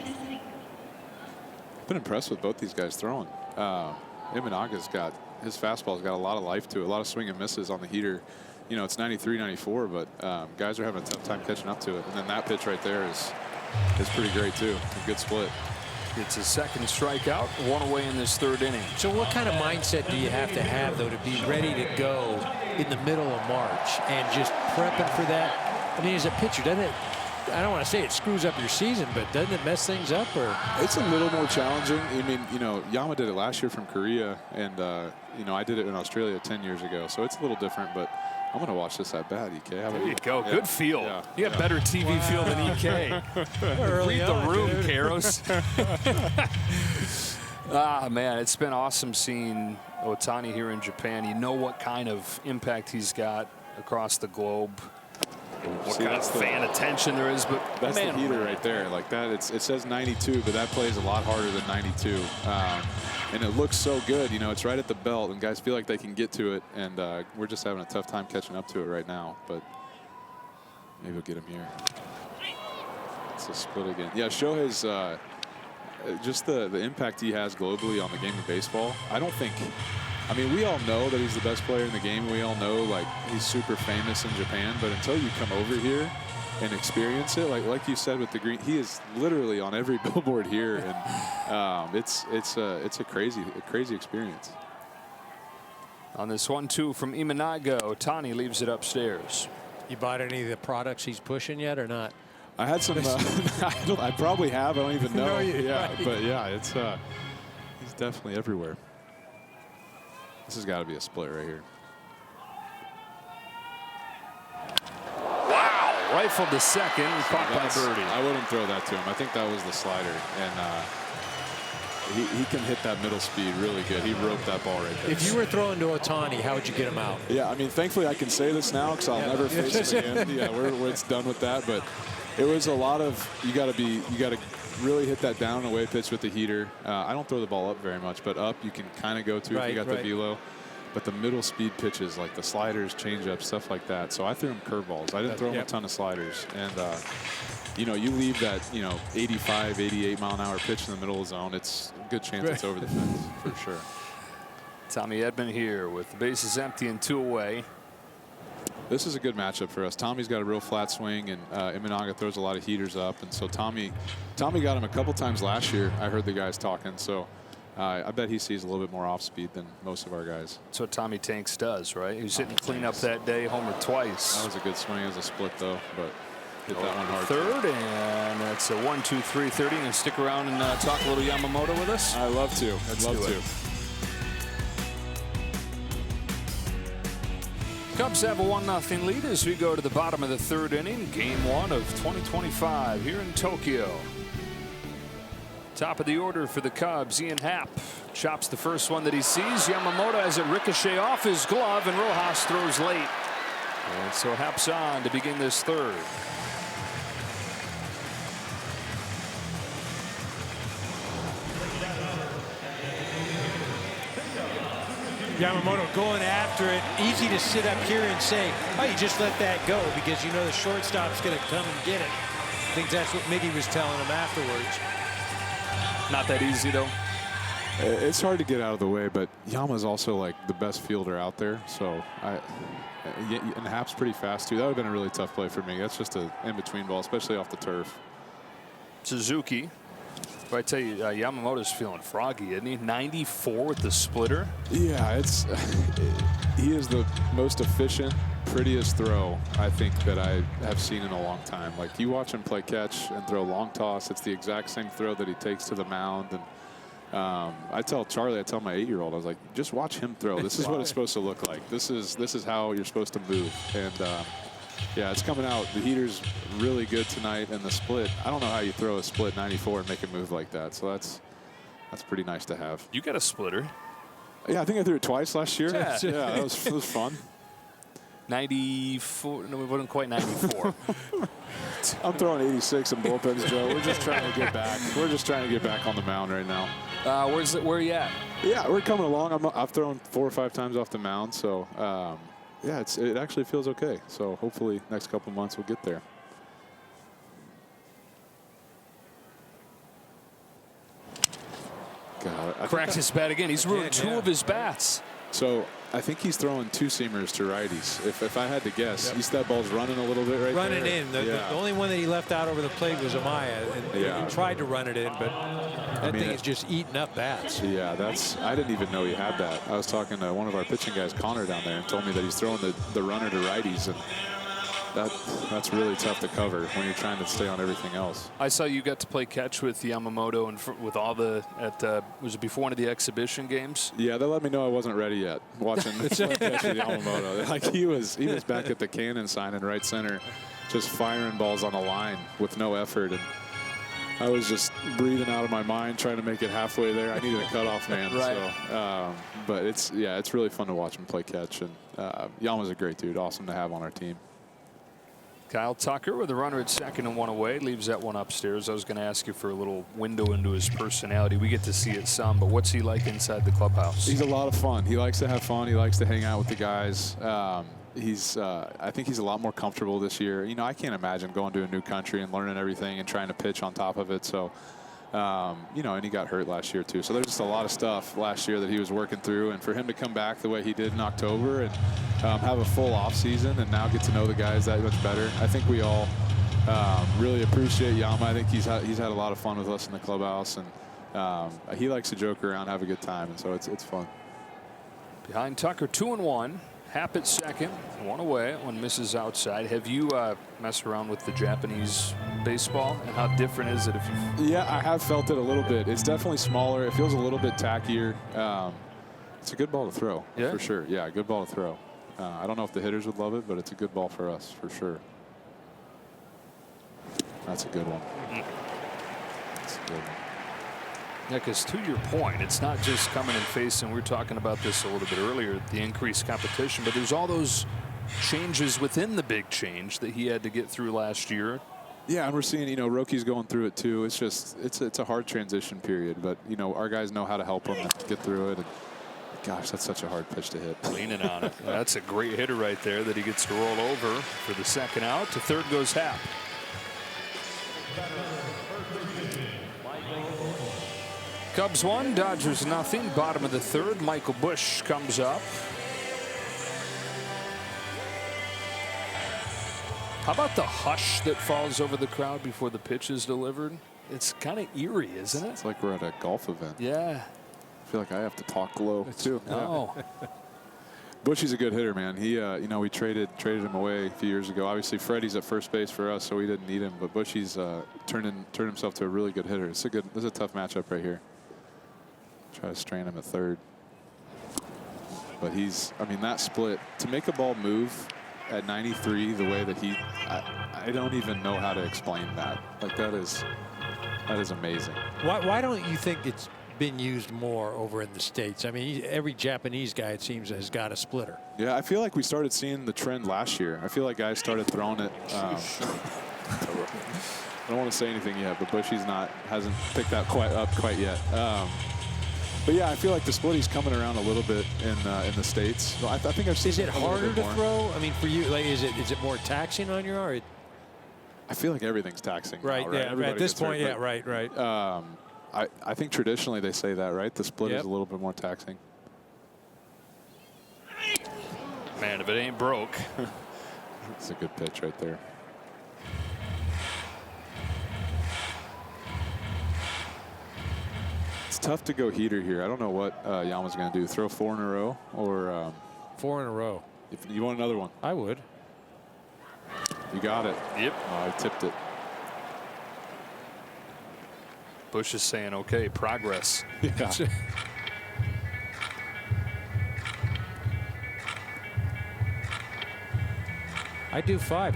I've been impressed with both these guys throwing. Imanaga's got his fastball's got a lot of life to it, a lot of swing and misses on the heater. You know, it's 93, 94, but guys are having a tough time catching up to it. And then that pitch right there is pretty great too. A good split. It's his second strikeout, one away in this third inning. So what kind of mindset do you have to have, though, to be ready to go in the middle of March and just prepping for that? I mean, as a pitcher, doesn't it, I don't want to say it screws up your season, but doesn't it mess things up? Or it's a little more challenging. I mean, you know, Yama did it last year from Korea, and you know, I did it in Australia 10 years ago, so it's a little different. But I'm going to watch this at bat, EK. There you go. Yeah. Good feel. Yeah. You have better TV feel than EK. Read the room, Karos. Man, it's been awesome seeing Ohtani here in Japan. You know what kind of impact he's got across the globe. What kind of fan attention there is, but that's the heater right there. Like that, it says 92, but that plays a lot harder than 92, and it looks so good. You know, it's right at the belt, and guys feel like they can get to it, and we're just having a tough time catching up to it right now. But maybe we'll get him here. It's a split again. Yeah, Shohei's just the impact he has globally on the game of baseball. I mean, we all know that he's the best player in the game. We all know, like, he's super famous in Japan. But until you come over here and experience it, like you said with the green, he is literally on every billboard here, and it's a crazy experience. On this 1-2 from Imanaga, Ohtani leaves it upstairs. you bought any of the products he's pushing yet or not? I had some. I probably have. I don't even know. Right. But yeah, it's he's definitely everywhere. This has got to be a split right here. Wow! Rifled to second, caught by Birdie. I wouldn't throw that to him. I think that was the slider, and he can hit that middle speed really good. He roped that ball right there. If you were throwing to Ohtani, how would you get him out? Yeah, I mean, thankfully I can say this now because I'll never face him again. Yeah, it's done with that. But it was a lot of you got to really hit that down and away pitch with the heater. I don't throw the ball up very much, but up you can kind of go to if you got the velo. But the middle speed pitches like the sliders, changeups, stuff like that. So I threw him curveballs. I didn't throw him a ton of sliders. And you know, you leave that 85, 88 mile an hour pitch in the middle of the zone. It's a good chance it's over the fence for sure. Tommy Edman here with the bases empty and 2 away. This is a good matchup for us. Tommy's got a real flat swing, and Imanaga throws a lot of heaters up. And so Tommy got him a couple times last year. I heard the guys talking. So I bet he sees a little bit more off speed than most of our guys. That's what Tommy Tanks does, right? He was hitting cleanup that day, homer twice. That was a good swing. It was a split, though, but hit that one hard. Third, and that's a 1-2-3 30. You gonna stick around and talk a little Yamamoto with us? I love to. Let's love do to. it. Cubs have a 1-0 lead as we go to the bottom of the third inning. Game 1 of 2025 here in Tokyo. Top of the order for the Cubs, Ian Happ chops the first one that he sees. Yamamoto has it ricochet off his glove, and Rojas throws late. And so Happ's on to begin this third. Yamamoto going after it. Easy to sit up here and say, oh, you just let that go, because you know the shortstop's going to come and get it. I think that's what Miggy was telling him afterwards. Not that easy, though. It's hard to get out of the way, but Yama's also like the best fielder out there. So and Happ's pretty fast too. That would have been a really tough play for me. That's just an in-between ball, especially off the turf. Suzuki. If I tell you, Yamamoto's feeling froggy, isn't he? 94 with the splitter. Yeah, he is the most efficient, prettiest throw I think that I have seen in a long time. Like, you watch him play catch and throw long toss, it's the exact same throw that he takes to the mound. And I tell Charlie, I tell my 8-year-old, I was like, just watch him throw. This is what it's supposed to look like. This is how you're supposed to move. And yeah, it's coming out. The heater's really good tonight, and the split. I don't know how you throw a split 94 and make it move like that. So that's pretty nice to have. You got a splitter. Yeah, I think I threw it twice last year. Yeah, that was fun. 94. No, we wasn't quite 94. I'm throwing 86 in bullpens, Joe. We're just trying to get back. We're just trying to get back on the mound right now. Where are you at? Yeah, we're coming along. I've thrown 4 or 5 times off the mound, so yeah, it actually feels okay. So hopefully next couple months we'll get there. God, Cracked his bat again. He's ruined 2 of his bats. So I think he's throwing 2-seamers to righties. If I had to guess, that ball's running a little bit right running there. in. The only one that he left out over the plate was Amaya. And he tried to run it in, but that thing is just eating up bats. Yeah, I didn't even know he had that. I was talking to one of our pitching guys, Connor, down there, and told me that he's throwing the runner to righties, and that's really tough to cover when you're trying to stay on everything else. I saw you got to play catch with Yamamoto and with all the was it before one of the exhibition games? Yeah, they let me know I wasn't ready yet. Watching catch with Yamamoto, like he was back at the cannon sign in right center, just firing balls on the line with no effort, and I was just breathing out of my mind trying to make it halfway there. I needed a cutoff man. Right. So, but it's really fun to watch him play catch, and Yama's a great dude, awesome to have on our team. Kyle Tucker with a runner at second and 1 away, leaves that one upstairs. I was going to ask you for a little window into his personality. We get to see it some, but what's he like inside the clubhouse? He's a lot of fun. He likes to have fun. He likes to hang out with the guys. I think he's a lot more comfortable this year. You know, I can't imagine going to a new country and learning everything and trying to pitch on top of it. So, you know, and he got hurt last year too. So there's just a lot of stuff last year that he was working through, and for him to come back the way he did in October and have a full off season and now get to know the guys that much better. I think we all really appreciate Yama. I think he's had a lot of fun with us in the clubhouse, and he likes to joke around, have a good time, and so it's fun. Behind Tucker, 2-1. Happ at second, 1 away. One misses outside. Have you messed around with the Japanese baseball, and how different is it if you? Yeah, I have felt it a little bit. It's definitely smaller. It feels a little bit tackier. It's a good ball to throw, for sure. Yeah, good ball to throw. I don't know if the hitters would love it, but it's a good ball for us for sure. That's a good one. That's a good one. Yeah, because to your point, it's not just coming and facing. We were talking about this a little bit earlier, the increased competition, but there's all those changes within the big change that he had to get through last year. Yeah, and we're seeing, you know, Roki's going through it too. It's just, it's a hard transition period, but, you know, our guys know how to help him get through it. And gosh, that's such a hard pitch to hit. Leaning on it. That's a great hitter right there that he gets to roll over for the second out. To third goes Happ. Cubs 1, Dodgers 0. Bottom of the third. Michael Busch comes up. How about the hush that falls over the crowd before the pitch is delivered? It's kind of eerie, isn't it? It's like we're at a golf event. Yeah. I feel like I have to talk low too. No. Bushy's a good hitter, man. He, you know, we traded him away a few years ago. Obviously, Freddie's at first base for us, so we didn't need him. But Bushy's turned himself to a really good hitter. This is a tough matchup right here. Try to strain him at third. But I mean, that split to make a ball move at 93 the way that I don't even know how to explain that. Like that is amazing. Why don't you think it's been used more over in the States? I mean, every Japanese guy, it seems, has got a splitter. Yeah, I feel like we started seeing the trend last year. I feel like guys started throwing it. I don't want to say anything yet, but Bushy's hasn't picked that up quite yet. But yeah, I feel like the splitty's coming around a little bit in the States. So I think I've seen. Is it harder to throw? I mean, for you, like, is it more taxing on your arm? I feel like everything's taxing. Right. Now, right? Yeah. At this point, yeah. Right. I think traditionally they say that, right? The split is a little bit more taxing. Man, if it ain't broke. It's a good pitch right there. It's tough to go heater here. I don't know what Yama's going to do. Throw 4 in a row or 4 in a row. If you want another one, I would. You got it. Yep. I tipped it. Bush is saying, okay, progress. Yeah. I do 5.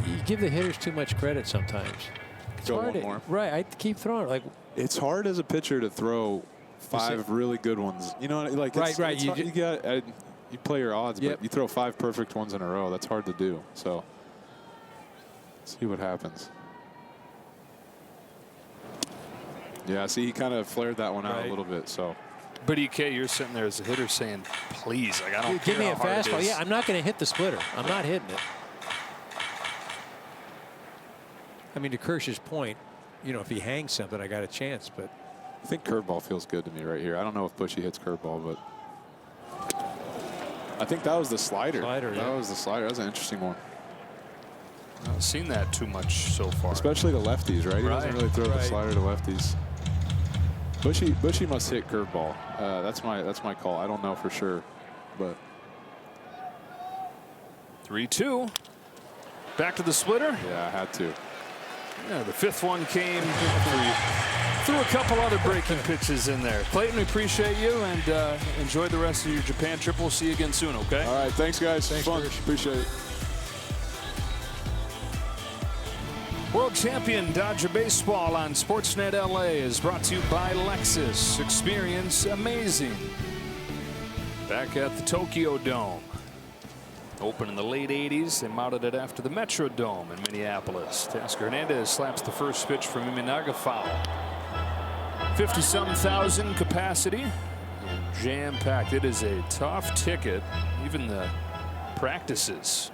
You give the hitters too much credit sometimes. It's Go hard one more. Right. I keep throwing like. It's hard as a pitcher to throw 5 really good ones. You know, like right. You play your odds, but you throw 5 perfect ones in a row. That's hard to do. So see what happens. Yeah, see, he kind of flared that one out a little bit. So, but EK, you're sitting there as a hitter saying, "Please, I don't give care me a how hard it fastball." is. Yeah, I'm not going to hit the splitter. I'm not hitting it. I mean, to Kirsch's point, you know, if he hangs something, I got a chance. But I think curveball feels good to me right here. I don't know if Bushy hits curveball, but I think that was the slider. That was the slider. That was an interesting one. I haven't seen that too much so far. Especially to lefties, right? He doesn't really throw the slider to lefties. Bushy must hit curveball. That's my call. I don't know for sure, but 3-2. Back to the splitter. Yeah, I had to. Yeah, the 5th one came after you threw a couple other breaking pitches in there. Clayton, we appreciate you and enjoy the rest of your Japan trip. We'll see you again soon, okay? All right, thanks guys. Thanks, fun. Chris. Appreciate it. World Champion Dodger Baseball on Sportsnet LA is brought to you by Lexus. Experience amazing. Back at the Tokyo Dome. Open in the late 80s. They mounted it after the Metro Dome in Minneapolis. Teoscar Hernandez slaps the first pitch from Imanaga foul. 50-some thousand capacity. Jam-packed. It is a tough ticket. Even the practices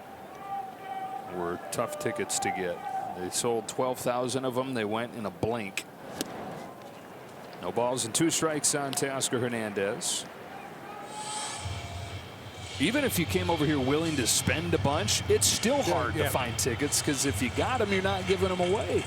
were tough tickets to get. They sold 12,000 of them. They went in a blink. No balls and 2 strikes on Teoscar Hernandez. Even if you came over here willing to spend a bunch, it's still hard to find tickets because if you got them, you're not giving them away.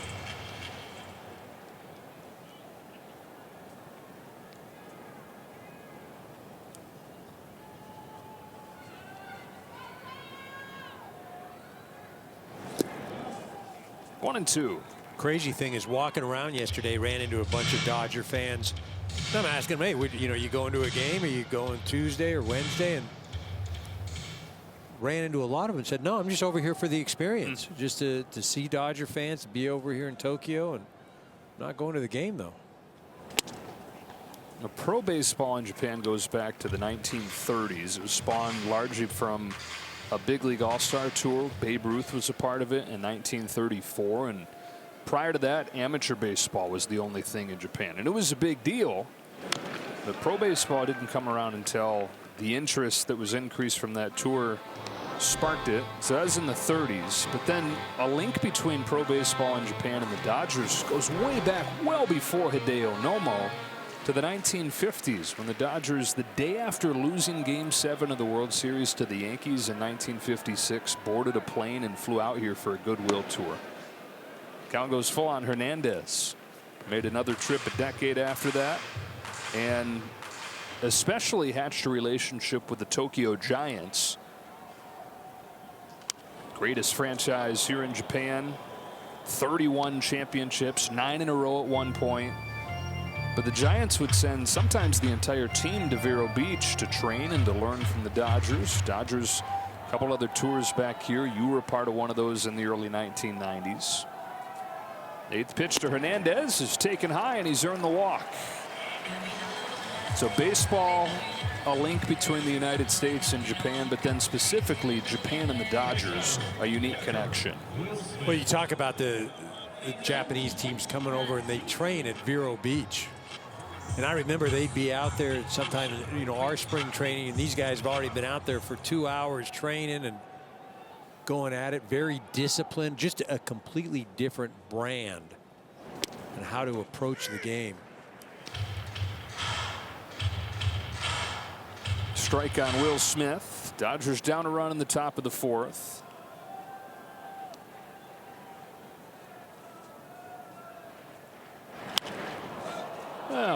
One and two. Crazy thing is, walking around yesterday, ran into a bunch of Dodger fans. And I'm asking them, hey, you go into a game, or you going Tuesday or Wednesday? And ran into a lot of them and said, no, I'm just over here for the experience, just to see Dodger fans, to be over here in Tokyo, and not going to the game, though. Now, pro baseball in Japan goes back to the 1930s. It was spawned largely from a big league all-star tour. Babe Ruth was a part of it in 1934, and prior to that, amateur baseball was the only thing in Japan, and it was a big deal. But pro baseball didn't come around until the interest that was increased from that tour sparked it. So that was in the 30s. But then a link between pro baseball in Japan and the Dodgers goes way back, well before Hideo Nomo. to the 1950s when the Dodgers, the day after losing Game 7 of the World Series to the Yankees in 1956, boarded a plane and flew out here for a goodwill tour. Count goes full on Hernandez. Made another trip a decade after that, and especially hatched a relationship with the Tokyo Giants. Greatest franchise here in Japan. 31 championships, 9 in a row at one point. But the Giants would send sometimes the entire team to Vero Beach to train and to learn from the Dodgers. Dodgers, a couple other tours back here. You were part of one of those in the early 1990s. Eighth pitch to Hernandez is taken high, and he's earned the walk. So baseball, a link between the United States and Japan, but then specifically Japan and the Dodgers, a unique connection. Well, you talk about the Japanese teams coming over and they train at Vero Beach. And I remember they'd be out there sometime, you know, our spring training, and these guys have already been out there for 2 hours training and going at it. Very disciplined, just a completely different brand and how to approach the game. Strike on Will Smith. Dodgers down a run in the top of the fourth.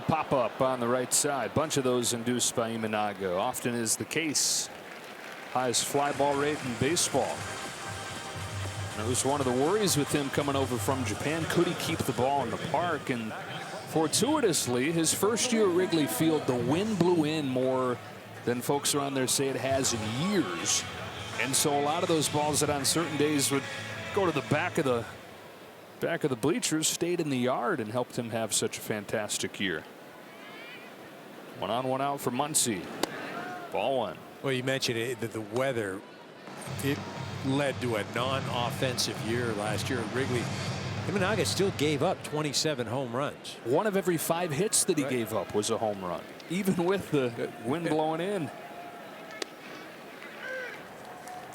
Pop up on the right side. Bunch of those induced by Imanaga. Often is the case. Highest fly ball rate in baseball. And it was one of the worries with him coming over from Japan. Could he keep the ball in the park? And fortuitously, his first year at Wrigley Field, the wind blew in more than folks around there say it has in years. And so a lot of those balls that on certain days would go to the back of the bleachers stayed in the yard and helped him have such a fantastic year. 1 on 1 out for Muncy. Ball one. Well, you mentioned it, that the weather, it led to a non-offensive year last year at Wrigley. Imanaga still gave up 27 home runs. 1 of every 5 hits that he gave up was a home run, even with the wind blowing in.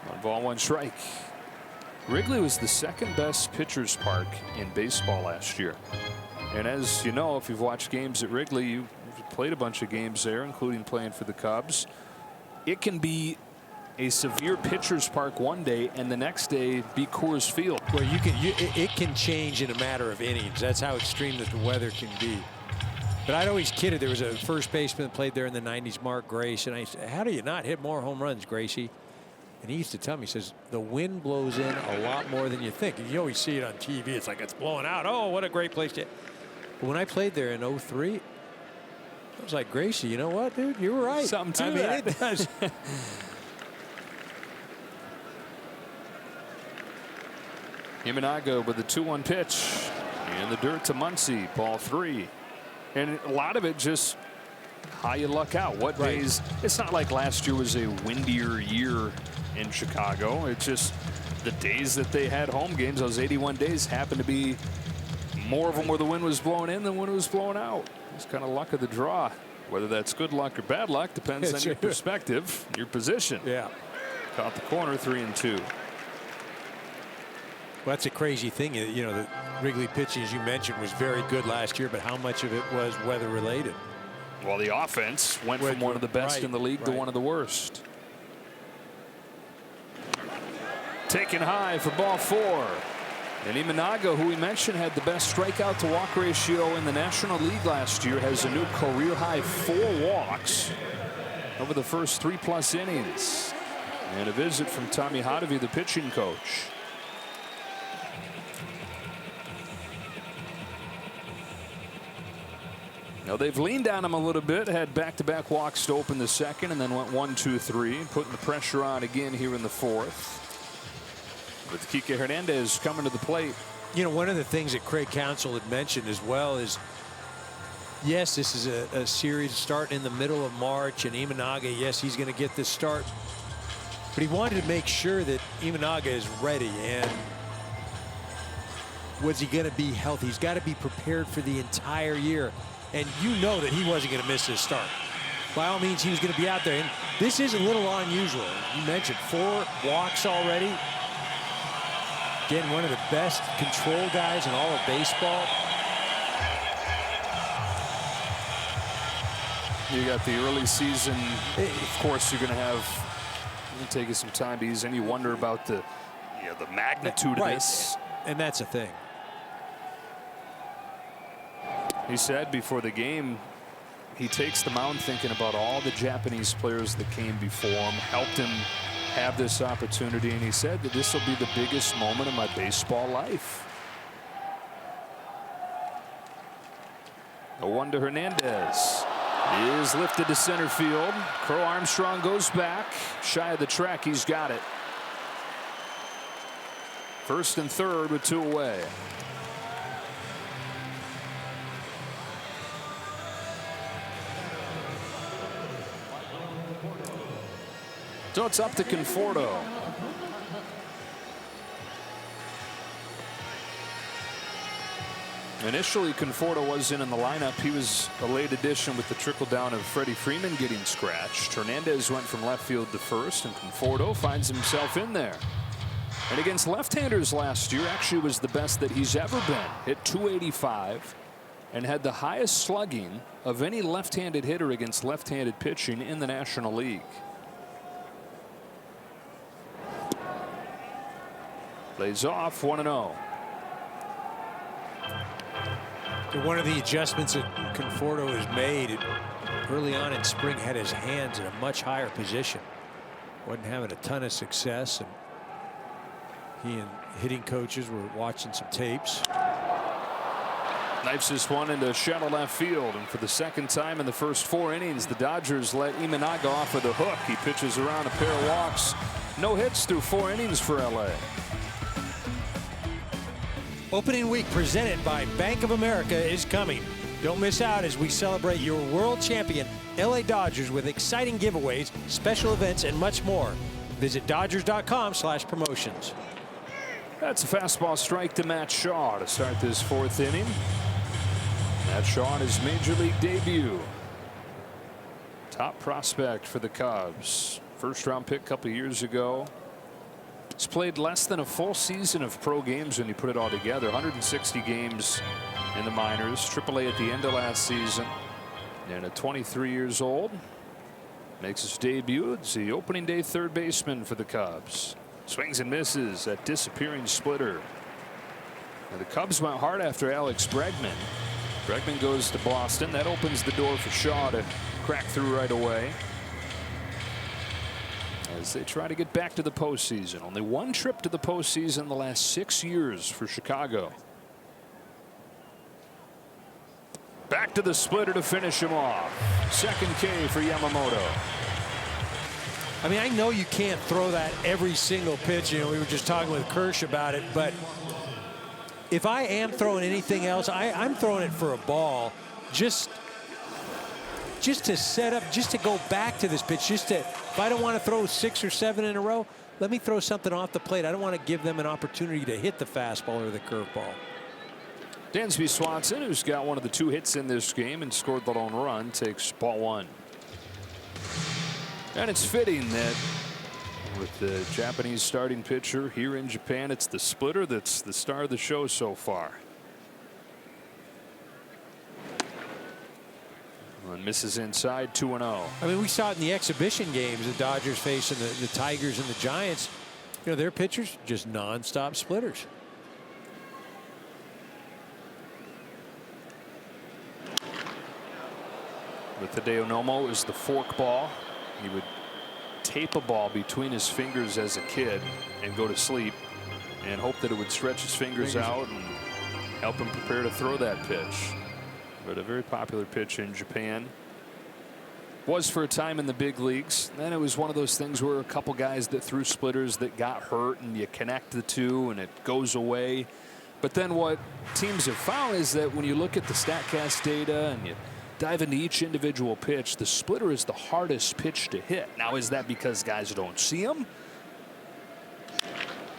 1 ball, 1 strike. Wrigley was the second best pitcher's park in baseball last year. And as you know, if you've watched games at Wrigley, you've played a bunch of games there, including playing for the Cubs. It can be a severe pitcher's park one day and the next day be Coors Field. Where it can change in a matter of innings. That's how extreme that the weather can be. But I'd always kidded. There was a first baseman that played there in the 90s, Mark Grace, and I said, how do you not hit more home runs, Gracie? And he used to tell me, he says, the wind blows in a lot more than you think. And you always see it on TV. It's like it's blowing out. Oh, what a great place to hit. But when I played there in 03, I was like, Gracie, you know what, dude? You were right. Something to that. It does. Imanaga with the 2-1 pitch in the dirt to Muncy. Ball 3. And a lot of it just how you luck out. What days? It's not like last year was a windier year in Chicago. It's just the days that they had home games, those 81 days, happened to be more of them where the wind was blowing in than when it was blowing out. It's kind of luck of the draw. Whether that's good luck or bad luck depends on your perspective, your position. Yeah. Caught the corner, 3-2. Well, that's a crazy thing. You know, the Wrigley pitching, as you mentioned, was very good last year, but how much of it was weather related? Well, the offense went from one of the best in the league to one of the worst. Taken high for ball 4. And Imanaga, who we mentioned had the best strikeout to walk ratio in the National League last year, has a new career high 4 walks over the first 3+ innings. And a visit from Tommy Hotovy, the pitching coach. Now they've leaned on him a little bit, had back-to-back walks to open the second, and then went 1-2-3, putting the pressure on again here in the fourth. With Kike Hernandez coming to the plate. You know, one of the things that Craig Counsell had mentioned as well is, yes, this is a series starting in the middle of March, and Imanaga, yes, he's going to get this start. But he wanted to make sure that Imanaga is ready, and was he going to be healthy? He's got to be prepared for the entire year. And you know that he wasn't going to miss his start. By all means, he was going to be out there. And this is a little unusual. You mentioned 4 walks already. Again, one of the best control guys in all of baseball. You got the early season. Of course, you're going to have. It'll take you some time to ease in. You wonder about the magnitude of this. And that's the thing. He said before the game, he takes the mound thinking about all the Japanese players that came before him, helped him have this opportunity, and he said that this will be the biggest moment of my baseball life. No wonder Hernandez is lifted to center field. Crow Armstrong goes back, shy of the track. He's got it. First and third with 2 away. So it's up to Conforto. Initially, Conforto wasn't in the lineup. He was a late addition with the trickle down of Freddie Freeman getting scratched. Hernandez went from left field to first, and Conforto finds himself in there. And against left-handers last year, actually was the best that he's ever been. Hit .285 and had the highest slugging of any left-handed hitter against left-handed pitching in the National League. Plays off 1-0. One of the adjustments that Conforto has made early on in spring had his hands in a much higher position. Wasn't having a ton of success, and he and hitting coaches were watching some tapes. Knifes this one into shallow left field, and for the second time in the first 4 innings, the Dodgers let Imanaga off of the hook. He pitches around a pair of walks. No hits through 4 innings for LA. Opening week presented by Bank of America is coming. Don't miss out as we celebrate your world champion LA Dodgers with exciting giveaways, special events, and much more. Visit Dodgers.com/promotions. That's a fastball strike to Matt Shaw to start this 4th inning. Matt Shaw in his major league debut. Top prospect for the Cubs. First round pick a couple years ago. He's played less than a full season of pro games when you put it all together. 160 games in the minors. AAA at the end of last season. And at 23 years old, makes his debut as the opening day third baseman for the Cubs. Swings and misses, that disappearing splitter. And the Cubs went hard after Alex Bregman. Bregman goes to Boston. That opens the door for Shaw to crack through right away as they try to get back to the postseason. Only one trip to the postseason in the last 6 years for Chicago. Back to the splitter to finish him off. Second K for Yamamoto. I mean, I know you can't throw that every single pitch. You know, we were just talking with Kirsch about it, but if I am throwing anything else, I'm throwing it for a ball, just to set up, just to go back to this pitch, if I don't want to throw 6 or 7 in a row, let me throw something off the plate. I don't want to give them an opportunity to hit the fastball or the curveball. Dansby Swanson, who's got one of the 2 hits in this game and scored the lone run, takes ball 1. And it's fitting that with the Japanese starting pitcher here in Japan, it's the splitter that's the star of the show so far. And misses inside, 2-0. I mean, we saw it in the exhibition games, the Dodgers facing the Tigers and the Giants. You know, their pitchers just nonstop splitters. With Hideo Nomo is the fork ball. He would tape a ball between his fingers as a kid and go to sleep and hope that it would stretch his fingers out and help him prepare to throw that pitch. But a very popular pitch in Japan. Was for a time in the big leagues. Then it was one of those things where a couple guys that threw splitters that got hurt and you connect the two and it goes away. But then what teams have found is that when you look at the StatCast data and you dive into each individual pitch, the splitter is the hardest pitch to hit. Now, is that because guys don't see them?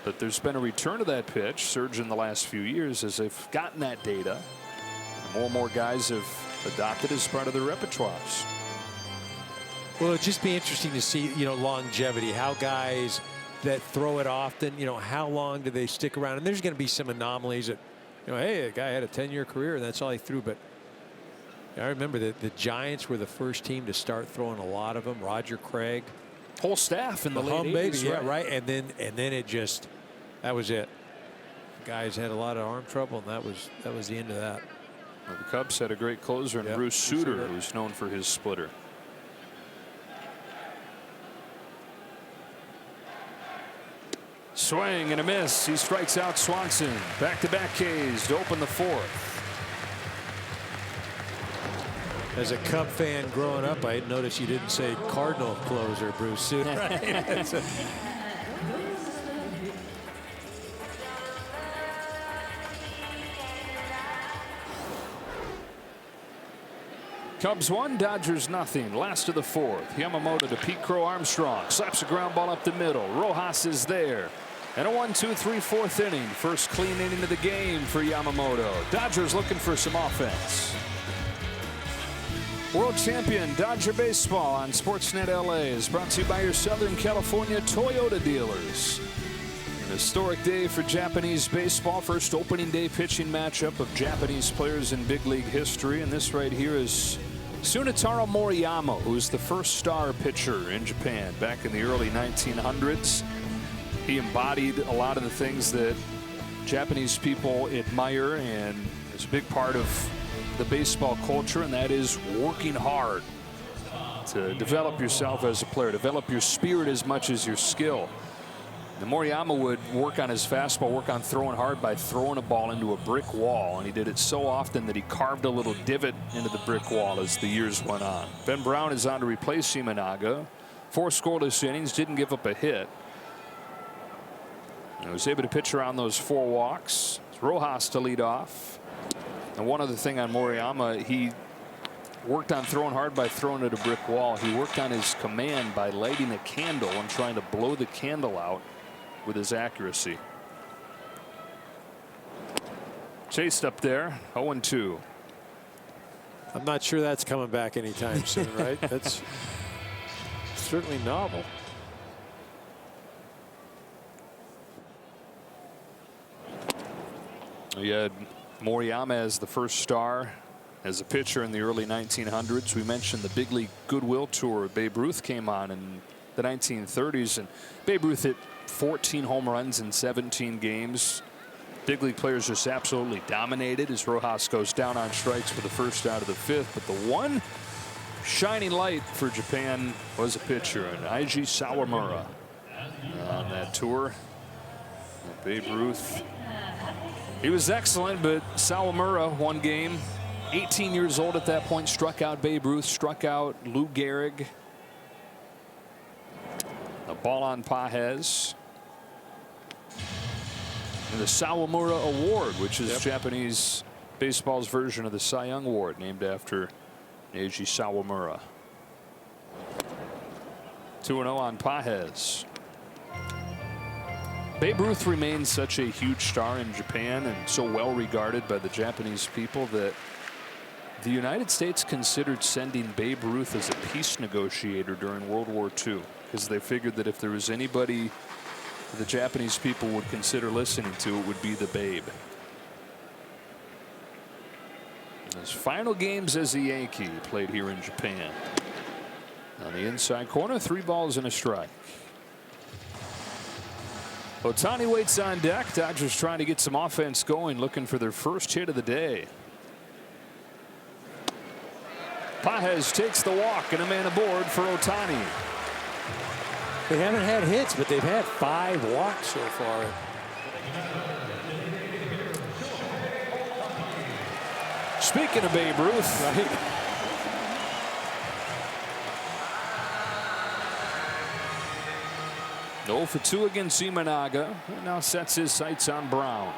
But there's been a return to that pitch surge in the last few years as they've gotten that data. More and more guys have adopted as part of their repertoires. Well, it'd just be interesting to see, you know, longevity, how guys that throw it often, you know, how long do they stick around? And there's going to be some anomalies that, you know, hey, a guy had a 10-year career and that's all he threw. But I remember that the Giants were the first team to start throwing a lot of them. Roger Craig, whole staff in the late 80s, baby, yeah, right. And then it just, that was it. Guys had a lot of arm trouble, and that was the end of that. Well, the Cubs had a great closer in Bruce Sutter, who's known for his splitter. Swing and a miss. He strikes out Swanson. Back-to-back Ks to open the fourth. As a Cub fan growing up, I noticed you didn't say Cardinal closer, Bruce Sutter. Right? Cubs 1, Dodgers nothing. Last of the fourth. Yamamoto to Pete Crow Armstrong. Slaps a ground ball up the middle. Rojas is there. And a 1-2-3 fourth inning. First clean inning of the game for Yamamoto. Dodgers looking for some offense. World Champion Dodger Baseball on Sportsnet LA is brought to you by your Southern California Toyota dealers. An historic day for Japanese baseball. First opening day pitching matchup of Japanese players in big league history. And this right here is Sunetaro Moriyama, who's the first star pitcher in Japan back in the early 1900s. He embodied a lot of the things that Japanese people admire and is a big part of the baseball culture, and that is working hard to develop yourself as a player, develop your spirit as much as your skill. And Moriyama would work on his fastball, work on throwing hard by throwing a ball into a brick wall, and he did it so often that he carved a little divot into the brick wall as the years went on. Ben Brown is on to replace Imanaga. 4 scoreless innings, didn't give up a hit. He was able to pitch around those 4 walks. It's Rojas to lead off. And one other thing on Moriyama, he worked on throwing hard by throwing at a brick wall. He worked on his command by lighting a candle and trying to blow the candle out with his accuracy. Chased up there, 0-2. I'm not sure that's coming back anytime soon, right? That's certainly novel. You had Moriyama as the first star as a pitcher in the early 1900s. We mentioned the big league goodwill tour Babe Ruth came on in the 1930s, and Babe Ruth hit 14 home runs in 17 games. Big league players just absolutely dominated as Rojas goes down on strikes for the first out of the 5th. But the one shining light for Japan was a pitcher, and Eiji Sawamura on that tour. Babe Ruth, he was excellent, but Sawamura, one game, 18 years old at that point, struck out Babe Ruth, struck out Lou Gehrig. A ball on Pages. And the Sawamura Award, which is Japanese baseball's version of the Cy Young Award, named after Eiji Sawamura. 2-0 on Pages. Babe Ruth remains such a huge star in Japan and so well regarded by the Japanese people that the United States considered sending Babe Ruth as a peace negotiator during World War II, because they figured that if there was anybody the Japanese people would consider listening to, it would be the Babe. His final games as a Yankee played here in Japan. On the inside corner, 3 balls and a strike. Ohtani waits on deck. Dodgers trying to get some offense going, looking for their first hit of the day. Pages takes the walk and a man aboard for Ohtani. They haven't had hits, but they've had 5 walks so far. Speaking of Babe Ruth, right? No for 2 against Imanaga. And now sets his sights on Brown.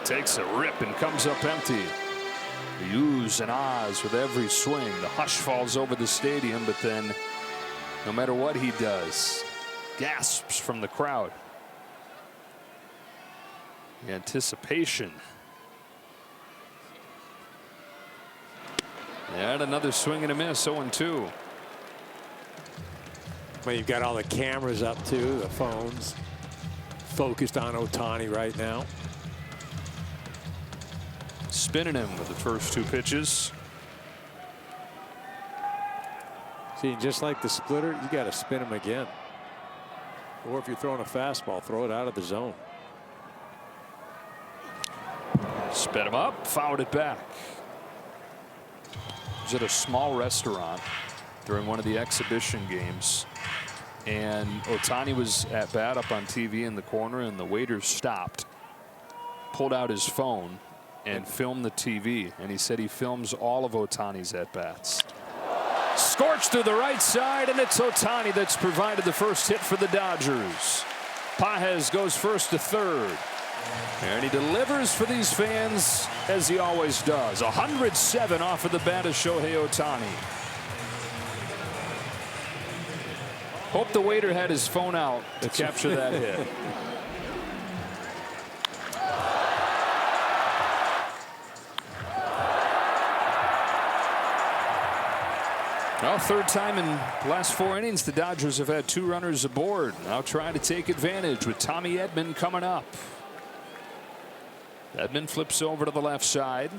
Takes a rip and comes up empty. The oohs and ahs with every swing. The hush falls over the stadium, but then no matter what he does, gasps from the crowd. The anticipation. And another swing and a miss, 0-2. Well, you've got all the cameras up too, the phones focused on Ohtani right now. spinning him with the first 2 pitches. See, just like the splitter, you got to spin him again. Or if you're throwing a fastball, throw it out of the zone. Spin him up, fouled it back. He was at a small restaurant during one of the exhibition games, and Ohtani was at bat up on TV in the corner, and the waiter stopped, pulled out his phone, and filmed the TV. And he said he films all of Ohtani's at bats. Scorched to the right side, and it's Ohtani that's provided the first hit for the Dodgers. Pages goes first to third. And he delivers for these fans, as he always does. 107 off of the bat of Shohei Ohtani. Hope the waiter had his phone out to capture that hit. Well, third time in the last 4 innings, the Dodgers have had 2 runners aboard. Now trying to take advantage with Tommy Edman coming up. Edman flips over to the left side.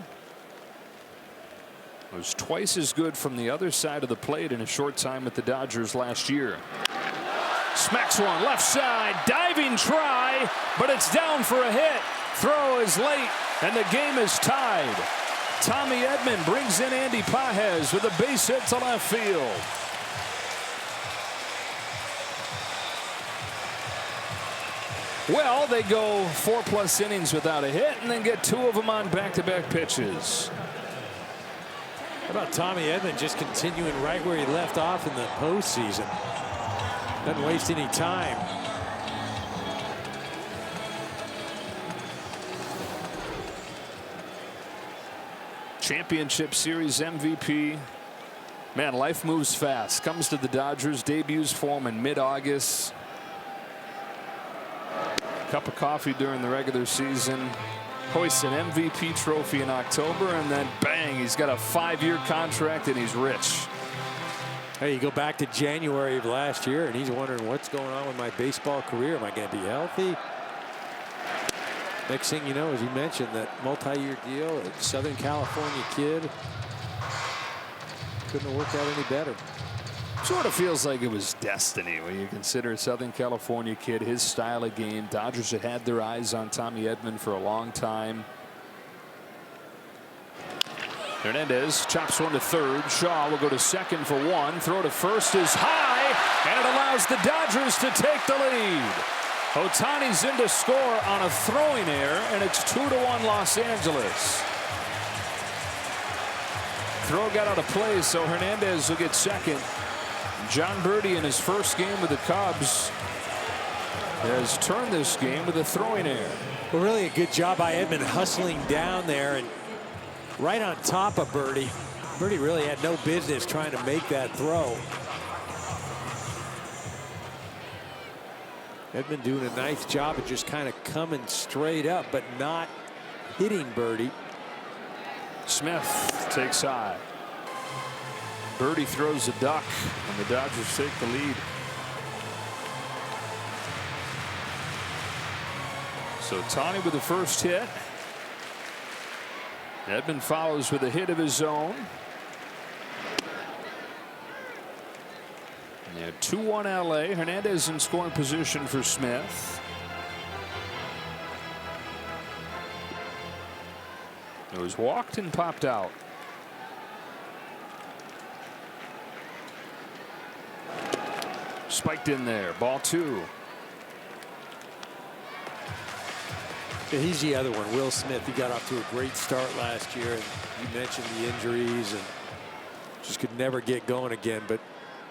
Was twice as good from the other side of the plate in a short time with the Dodgers last year. Smacks one left side, diving try, but it's down for a hit. Throw is late, and the game is tied. Tommy Edman brings in Andy Pages with a base hit to left field. Well, they go 4+ innings without a hit, and then get 2 of them on back-to-back pitches. How about Tommy Edman just continuing right where he left off in the postseason? Doesn't waste any time. Championship Series MVP. Man, life moves fast. Comes to the Dodgers, debuts for him in mid-August. Cup of coffee during the regular season. Hoists an MVP trophy in October, and then bang, he's got a 5-year contract and he's rich. Hey, you go back to January of last year, and he's wondering what's going on with my baseball career. Am I going to be healthy? Next thing you know, as you mentioned, that multi-year deal, a Southern California kid. Couldn't have worked out any better. Sort of feels like it was destiny when you consider a Southern California kid, his style of game. Dodgers had had their eyes on Tommy Edman for a long time. Hernandez chops one to third. Shaw will go to second for 1. Throw to first is high, and it allows the Dodgers to take the lead. Ohtani's in to score on a throwing error, and it's 2-1 Los Angeles. Throw got out of play, so Hernandez will get second. John Birdie in his first game with the Cubs has turned this game with a throwing error. Well, really a good job by Edman hustling down there and right on top of Birdie. Birdie really had no business trying to make that throw. Edman doing a nice job of just kind of coming straight up, but not hitting Birdie. Smith takes high. Birdie throws a duck, and the Dodgers take the lead. So Ohtani with the first hit. Edman follows with a hit of his own. And 2-1 LA. Hernandez in scoring position for Smith. It was walked and popped out. Spiked in there. Ball 2. Yeah, he's the other one, Will Smith. He got off to a great start last year, and you mentioned the injuries and just could never get going again. But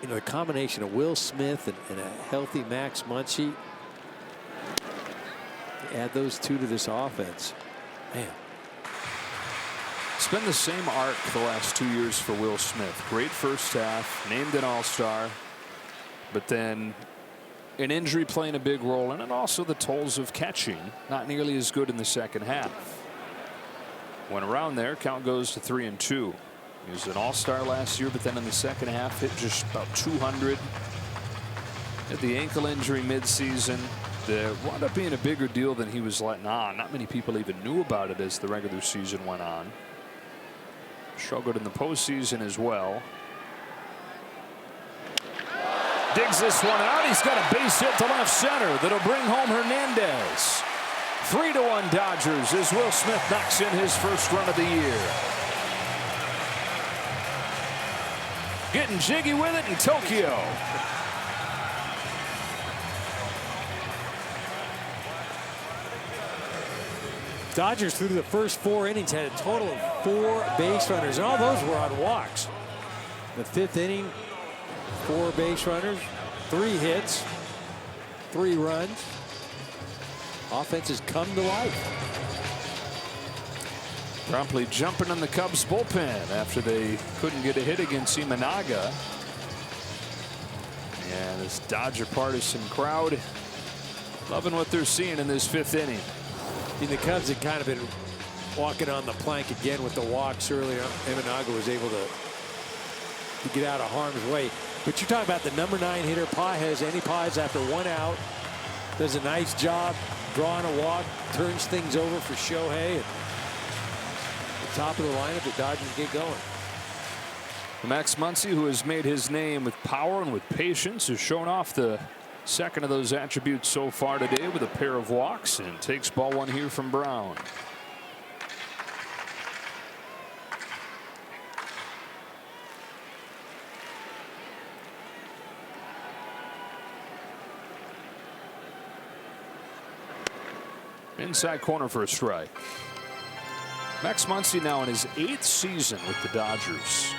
you know, the combination of Will Smith and a healthy Max Muncy, add those two to this offense, man. It's been the same arc the last 2 years for Will Smith. Great first half, named an all-star, but then an injury playing a big role in it, and also the tolls of catching not nearly as good in the second half. Went around there, count goes to 3-2. He was an all-star last year, but then in the second half hit just about 200. Had the ankle injury midseason. that wound up being a bigger deal than he was letting on. Not many people even knew about it as the regular season went on. Struggled in the postseason as well. Digs this one out. He's got a base hit to left center that'll bring home Hernandez. 3-1 Dodgers as Will Smith knocks in his first run of the year. Getting jiggy with it in Tokyo. Dodgers through the first 4 innings had a total of 4 base runners, and all those were on walks. The 5th inning, 4 base runners, 3 hits, 3 runs. Offense has come to life. Promptly jumping on the Cubs bullpen after they couldn't get a hit against Imanaga. And this Dodger partisan crowd loving what they're seeing in this 5th inning. The Cubs had kind of been walking on the plank again with the walks earlier. Imanaga was able to get out of harm's way. But you're talking about the number 9 hitter, Pages. Andy Pages, after 1 out, does a nice job drawing a walk, turns things over for Shohei. At the top of the lineup, the Dodgers get going. Max Muncy, who has made his name with power and with patience, has shown off the second of those attributes so far today with a pair of walks, and takes ball 1 here from Brown. Inside corner for a strike. Max Muncy now in his 8th season with the Dodgers.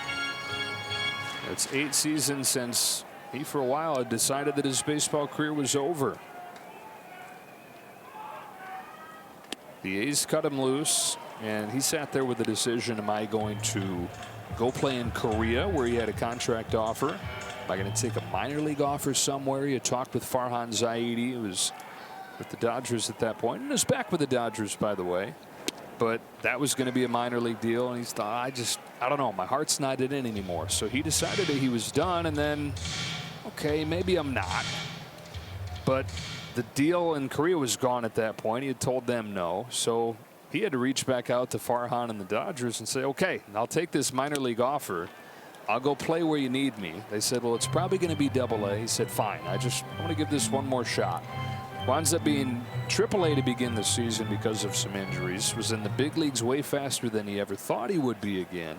It's 8 seasons since he, for a while, had decided that his baseball career was over. The A's cut him loose, and he sat there with the decision: am I going to go play in Korea, where he had a contract offer? Am I going to take a minor league offer somewhere? He had talked with Farhan Zaidi, who was with the Dodgers at that point, and is back with the Dodgers, by the way. But that was going to be a minor league deal, and he's thought, I don't know, my heart's not in it anymore. So he decided that he was done, and then, okay, maybe I'm not. But the deal in Korea was gone at that point. He had told them no. So he had to reach back out to Farhan and the Dodgers and say, okay, I'll take this minor league offer. I'll go play where you need me. They said, well, it's probably going to be Double-A. He said, fine, I want to give this one more shot. Winds up being Triple-A to begin the season because of some injuries. Was in the big leagues way faster than he ever thought he would be again,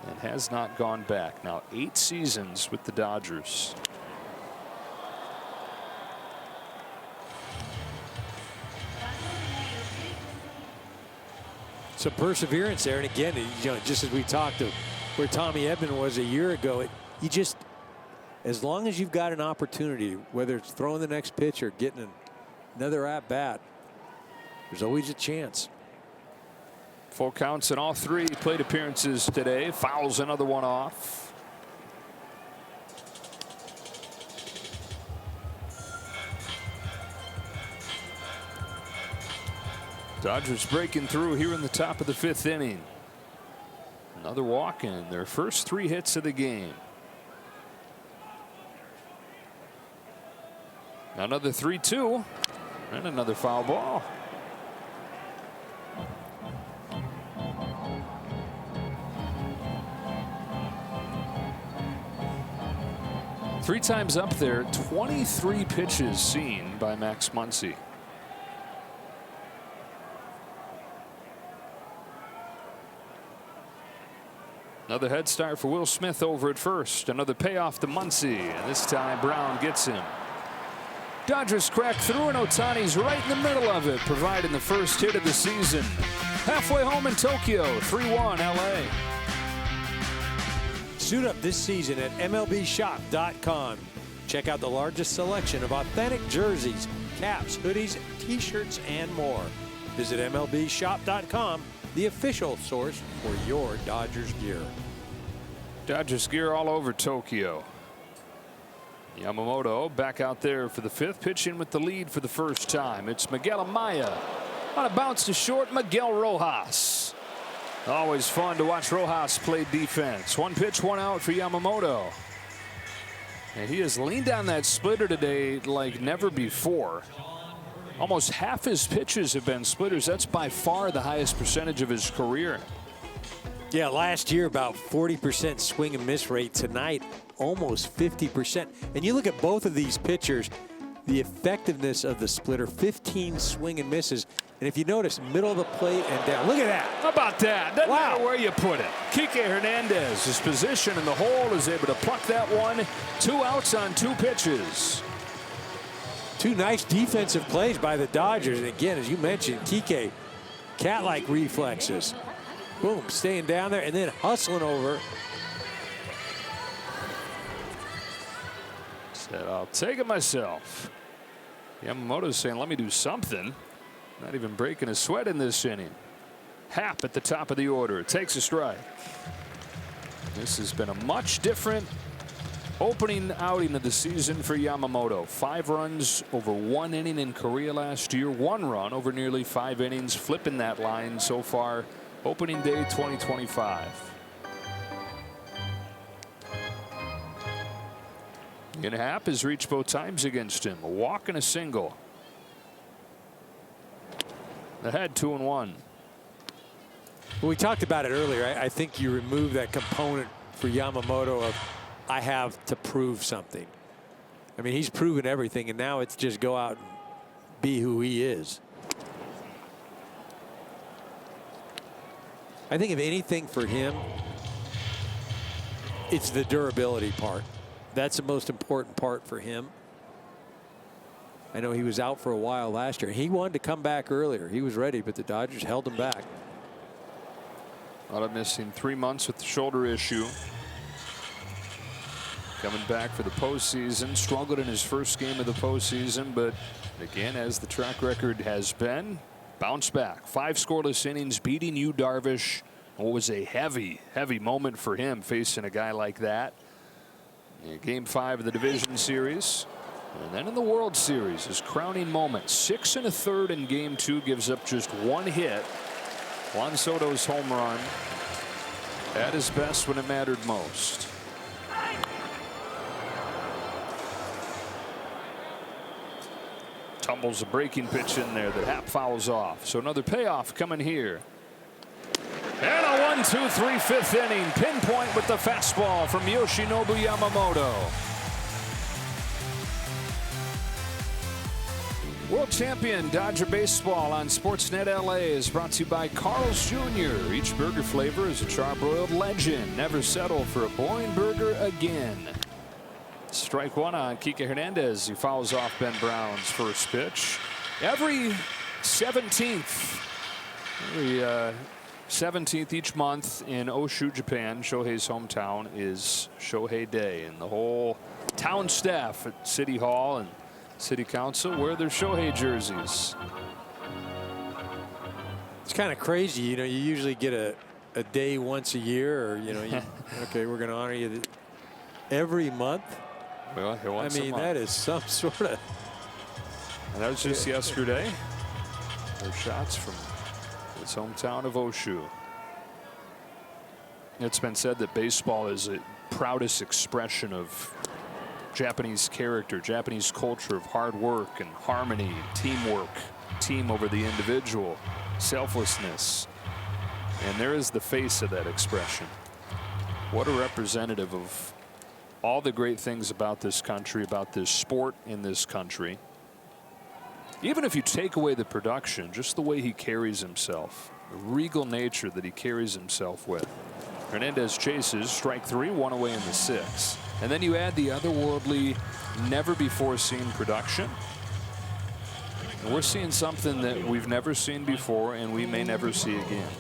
and has not gone back. Now 8 seasons with the Dodgers. Some perseverance there, and again, just as we talked of where Tommy Edman was a year ago, you just, as long as you've got an opportunity, whether it's throwing the next pitch or getting another at bat, there's always a chance. Full counts in all 3 plate appearances today. Fouls another one off. Dodgers breaking through here in the top of the 5th inning. Another walk in their first 3 hits of the game. Another 3-2 and another foul ball. Three times up there, 23 pitches seen by Max Muncy. Another head start for Will Smith over at first. Another payoff to Muncy, and this time Brown gets him. Dodgers crack through, and Ohtani's right in the middle of it, providing the first hit of the season. Halfway home in Tokyo, 3-1 LA. Suit up this season at MLBshop.com. Check out the largest selection of authentic jerseys, caps, hoodies, t-shirts, and more. Visit MLBshop.com, the official source for your Dodgers gear. Dodgers gear all over Tokyo. Yamamoto back out there for the 5th, pitching with the lead for the first time. It's Miguel Amaya on a bounce to short. Miguel Rojas. Always fun to watch Rojas play defense. 1 pitch, 1 out for Yamamoto. And he has leaned on that splitter today like never before. Almost half his pitches have been splitters. That's by far the highest percentage of his career. Yeah, last year about 40% swing and miss rate. Tonight, almost 50%. And you look at both of these pitchers, the effectiveness of the splitter, 15 swing and misses. And if you notice, middle of the plate and down. Look at that. How about that? Doesn't matter where you put it. Kike Hernandez, his position in the hole, is able to pluck that one. 2 outs on 2 pitches. 2 nice defensive plays by the Dodgers. And again, as you mentioned, Kike, cat-like reflexes. Boom, staying down there and then hustling over. Said, I'll take it myself. Yamamoto's saying, let me do something. Not even breaking a sweat in this inning. Happ at the top of the order. Takes a strike. This has been a much different opening outing of the season for Yamamoto. 5 runs over 1 inning in Korea last year. 1 run over nearly 5 innings. Flipping that line so far. Opening day 2025. And Happ has reached both times against him. A walk and a single. Ahead 2-1. Well, we talked about it earlier. I think you remove that component for Yamamoto of I have to prove something. I mean, he's proven everything, and now it's just go out and be who he is. I think if anything for him, it's the durability part. That's the most important part for him. I know he was out for a while last year. He wanted to come back earlier. He was ready, but the Dodgers held him back. Out of missing 3 months with the shoulder issue. Coming back for the postseason. Struggled in his first game of the postseason, but again, as the track record has been, bounced back. 5 scoreless innings, beating Yu Darvish. What was a heavy moment for him facing a guy like that. Game 5 of the division series. And then in the World Series, his crowning moment. 6 1/3 in Game 2, gives up just 1 hit. Juan Soto's home run at his best when it mattered most. Tumbles a breaking pitch in there that Happ fouls off. So another payoff coming here. And a 1-2-3 5th inning. Pinpoint with the fastball from Yoshinobu Yamamoto. World champion Dodger baseball on Sportsnet LA is brought to you by Carl's Jr. Each burger flavor is a charbroiled legend. Never settle for a boring burger again. Strike 1 on Kike Hernandez. He fouls off Ben Brown's first pitch. Every 17th each month in Oshu, Japan, Shohei's hometown, is Shohei Day, and the whole town staff at City Hall and City Council wear their Shohei jerseys. It's kind of crazy, you know. You usually get a day once a year, or okay, we're going to honor you every month. Well, I mean, that is some sort of. And that was just yesterday. Those shots from his hometown of Oshu. It's been said that baseball is the proudest expression of Japanese character, Japanese culture of hard work and harmony, teamwork, team over the individual, selflessness. And there is the face of that expression. What a representative of all the great things about this country, about this sport in this country. Even if you take away the production, just the way he carries himself, the regal nature that he carries himself with. Hernandez chases, strike 3, 1 away in the 6th. And then you add the otherworldly, never before seen production. And we're seeing something that we've never seen before and we may never see again.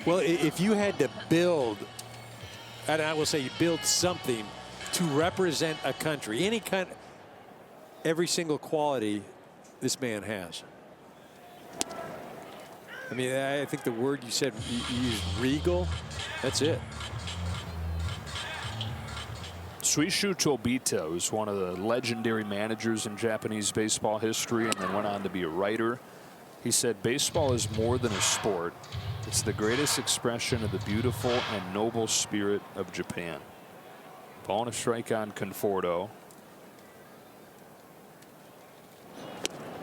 Well, if you had to build, and I will say you build something to represent a country, any kind, every single quality this man has. I mean, I think the word you said, you used regal, that's it. Suishu Tobita was one of the legendary managers in Japanese baseball history and then went on to be a writer. He said baseball is more than a sport. It's the greatest expression of the beautiful and noble spirit of Japan. Ball and a strike on Conforto.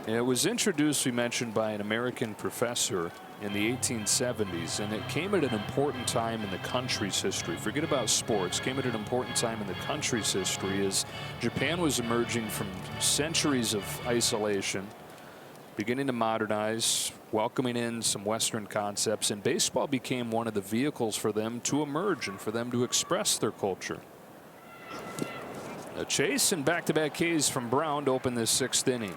It was introduced, we mentioned, by an American professor in the 1870s, and it came at an important time in the country's history. Forget about sports. Came at an important time in the country's history as Japan was emerging from centuries of isolation, beginning to modernize, welcoming in some Western concepts, and baseball became one of the vehicles for them to emerge and for them to express their culture. A chase and back-to-back Ks from Brown to open this 6th inning.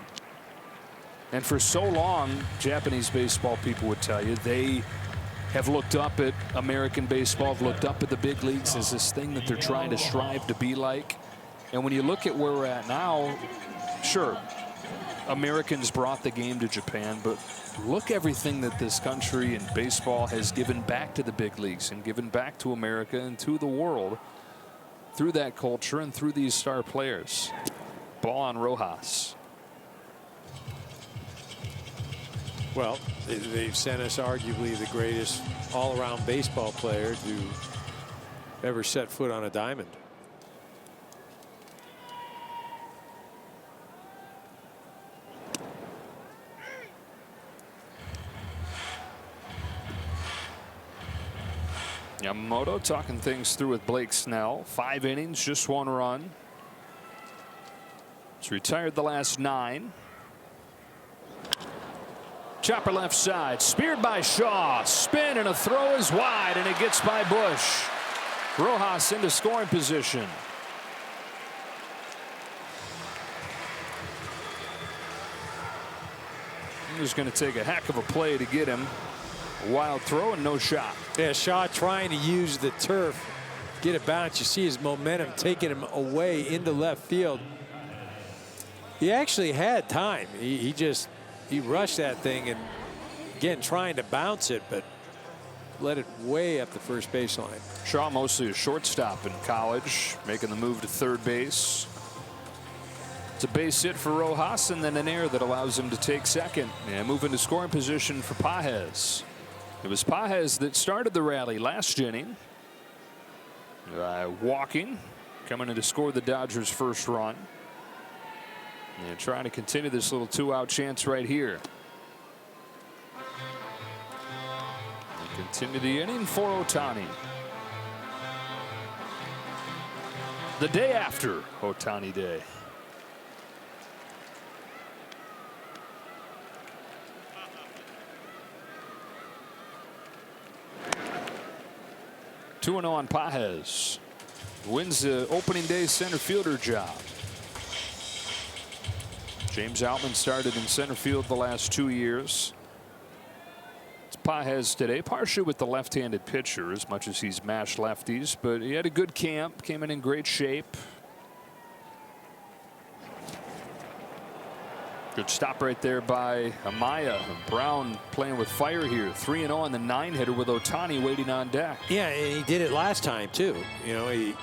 And for so long, Japanese baseball people would tell you they have looked up at American baseball, have looked up at the big leagues as this thing that they're trying to strive to be like. And when you look at where we're at now, sure, Americans brought the game to Japan, but look everything that this country and baseball has given back to the big leagues and given back to America and to the world through that culture and through these star players. Ball on Rojas. Well, they've sent us arguably the greatest all-around baseball player to ever set foot on a diamond. Yamamoto talking things through with Blake Snell. 5 innings, just 1 run. He's retired the last 9. Chopper left side, speared by Shaw. Spin and a throw is wide, and it gets by Bush. Rojas into scoring position. He was going to take a heck of a play to get him. A wild throw and no shot. Yeah, Shaw trying to use the turf, get a bounce. You see his momentum taking him away into left field. He actually had time. He rushed that thing and again trying to bounce it, but let it way up the first baseline. Shaw mostly a shortstop in college, making the move to third base. It's a base hit for Rojas and then an error that allows him to take second and move into scoring position for Pages. It was Pages that started the rally last inning. Walking, coming in to score the Dodgers' first run. And trying to continue this little 2-out chance right here. And continue the inning for Ohtani. The day after Ohtani Day. Two 2-0 on Pages. Wins the opening day center fielder job. James Outman started in center field the last 2 years. It's Pages today, partially with the left-handed pitcher, as much as he's mashed lefties, but he had a good camp, came in great shape. Good stop right there by Amaya. Brown playing with fire here. 3-0 on the 9-hitter with Ohtani waiting on deck. Yeah, and he did it last time too. You know,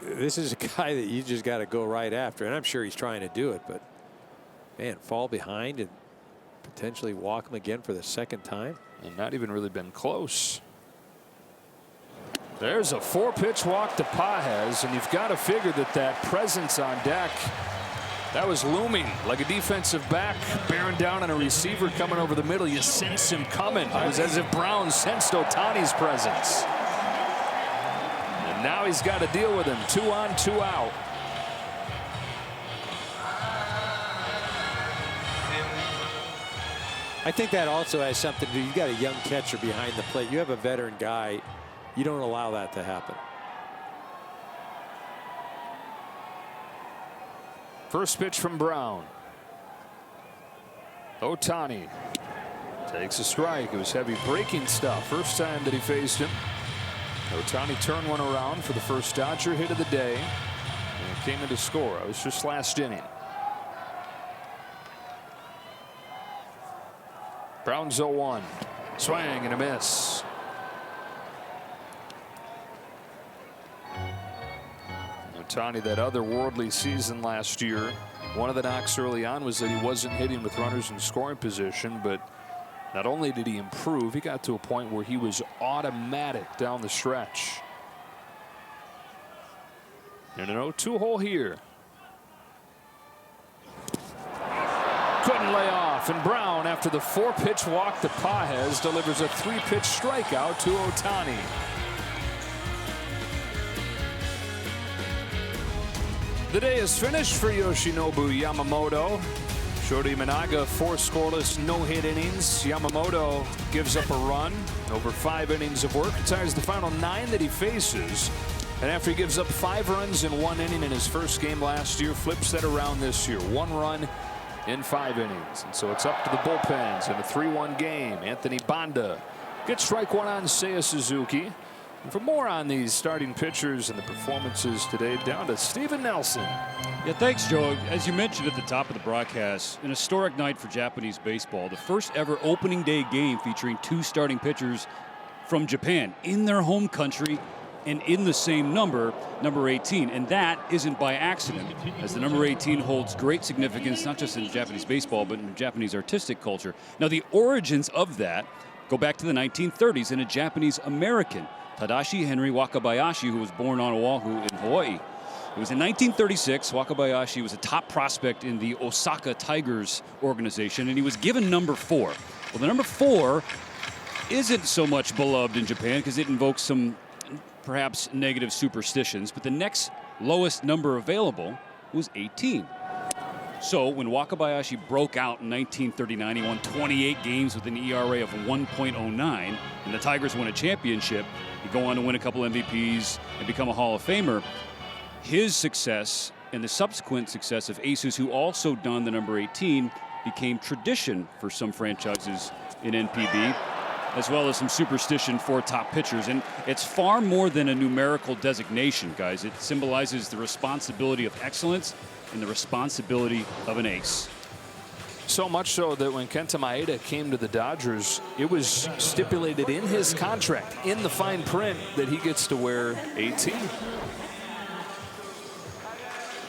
this is a guy that you just got to go right after, and I'm sure he's trying to do it, but man, fall behind and potentially walk him again for the 2nd time. And not even really been close. There's a 4-pitch walk to Pages, and you've got to figure that presence on deck, that was looming like a defensive back bearing down on a receiver coming over the middle. You sense him coming. It was as if Brown sensed Ohtani's presence. And now he's got to deal with him. 2 on, 2 out. I think that also has something to do. You got a young catcher behind the plate. You have a veteran guy. You don't allow that to happen. First pitch from Brown. Ohtani takes a strike. It was heavy breaking stuff. First time that he faced him. Ohtani turned one around for the first Dodger hit of the day. And came in to score. It was just last inning. Brown's 0-1. Swing and a miss. Ohtani, that otherworldly season last year. One of the knocks early on was that he wasn't hitting with runners in scoring position, but not only did he improve, he got to a point where he was automatic down the stretch. And an 0-2 hole here. couldn't lay off, and Brown, after the 4-pitch walk to Pages, delivers a 3-pitch strikeout to Ohtani. The day is finished for Yoshinobu Yamamoto. Shota Imanaga, 4 scoreless, no-hit innings. Yamamoto gives up a run over 5 innings of work. Retires the final 9 that he faces. And after he gives up 5 runs in 1 inning in his first game last year, flips that around this year. 1 run in 5 innings. And so it's up to the bullpens in a 3-1 game. Anthony Banda gets strike 1 on Seiya Suzuki. And for more on these starting pitchers and the performances today, down to Steven Nelson. Yeah, thanks, Joe. As you mentioned at the top of the broadcast, an historic night for Japanese baseball. The first ever opening day game featuring 2 starting pitchers from Japan in their home country and in the same number 18. And that isn't by accident, as the number 18 holds great significance, not just in Japanese baseball, but in Japanese artistic culture. Now, the origins of that go back to the 1930s in a Japanese American, Tadashi Henry Wakabayashi, who was born on Oahu in Hawaii. It was in 1936. Wakabayashi was a top prospect in the Osaka Tigers organization, and he was given number 4. Well, the number 4 isn't so much beloved in Japan because it invokes some perhaps negative superstitions, but the next lowest number available was 18. So when Wakabayashi broke out in 1939, he won 28 games with an ERA of 1.09, and the Tigers won a championship. He'd go on to win a couple MVPs and become a Hall of Famer. His success and the subsequent success of aces who also donned the number 18 became tradition for some franchises in NPB, as well as some superstition for top pitchers. And it's far more than a numerical designation, guys. It symbolizes the responsibility of excellence and the responsibility of an ace. So much so that when Kenta Maeda came to the Dodgers, it was stipulated in his contract, in the fine print, that he gets to wear 18.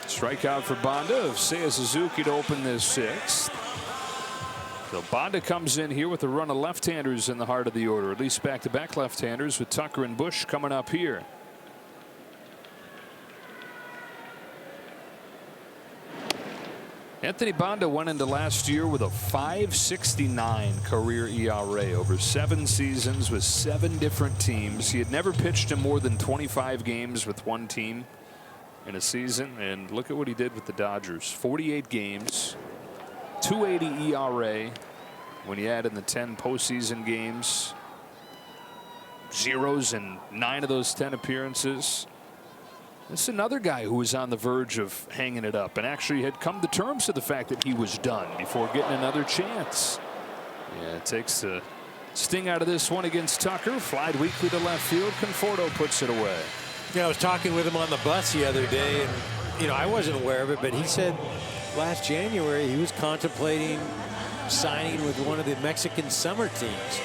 Strikeout for Banda of Seiya Suzuki to open this 6th. So Banda comes in here with a run of left-handers in the heart of the order, at least back-to-back left-handers, with Tucker and Bush coming up here. Anthony Banda went into last year with a 5.69 career ERA over 7 seasons with 7 different teams. He had never pitched in more than 25 games with one team in a season, and look at what he did with the Dodgers. 48 games, 2.80 ERA when you add in the 10 postseason games, zeros in 9 of those 10 appearances. This is another guy who was on the verge of hanging it up and actually had come to terms with the fact that he was done before getting another chance. Yeah, it takes the sting out of this one against Tucker. Flied weakly to left field. Conforto puts it away. Yeah, I was talking with him on the bus the other day, and I wasn't aware of it, but he said last January he was contemplating signing with one of the Mexican summer teams.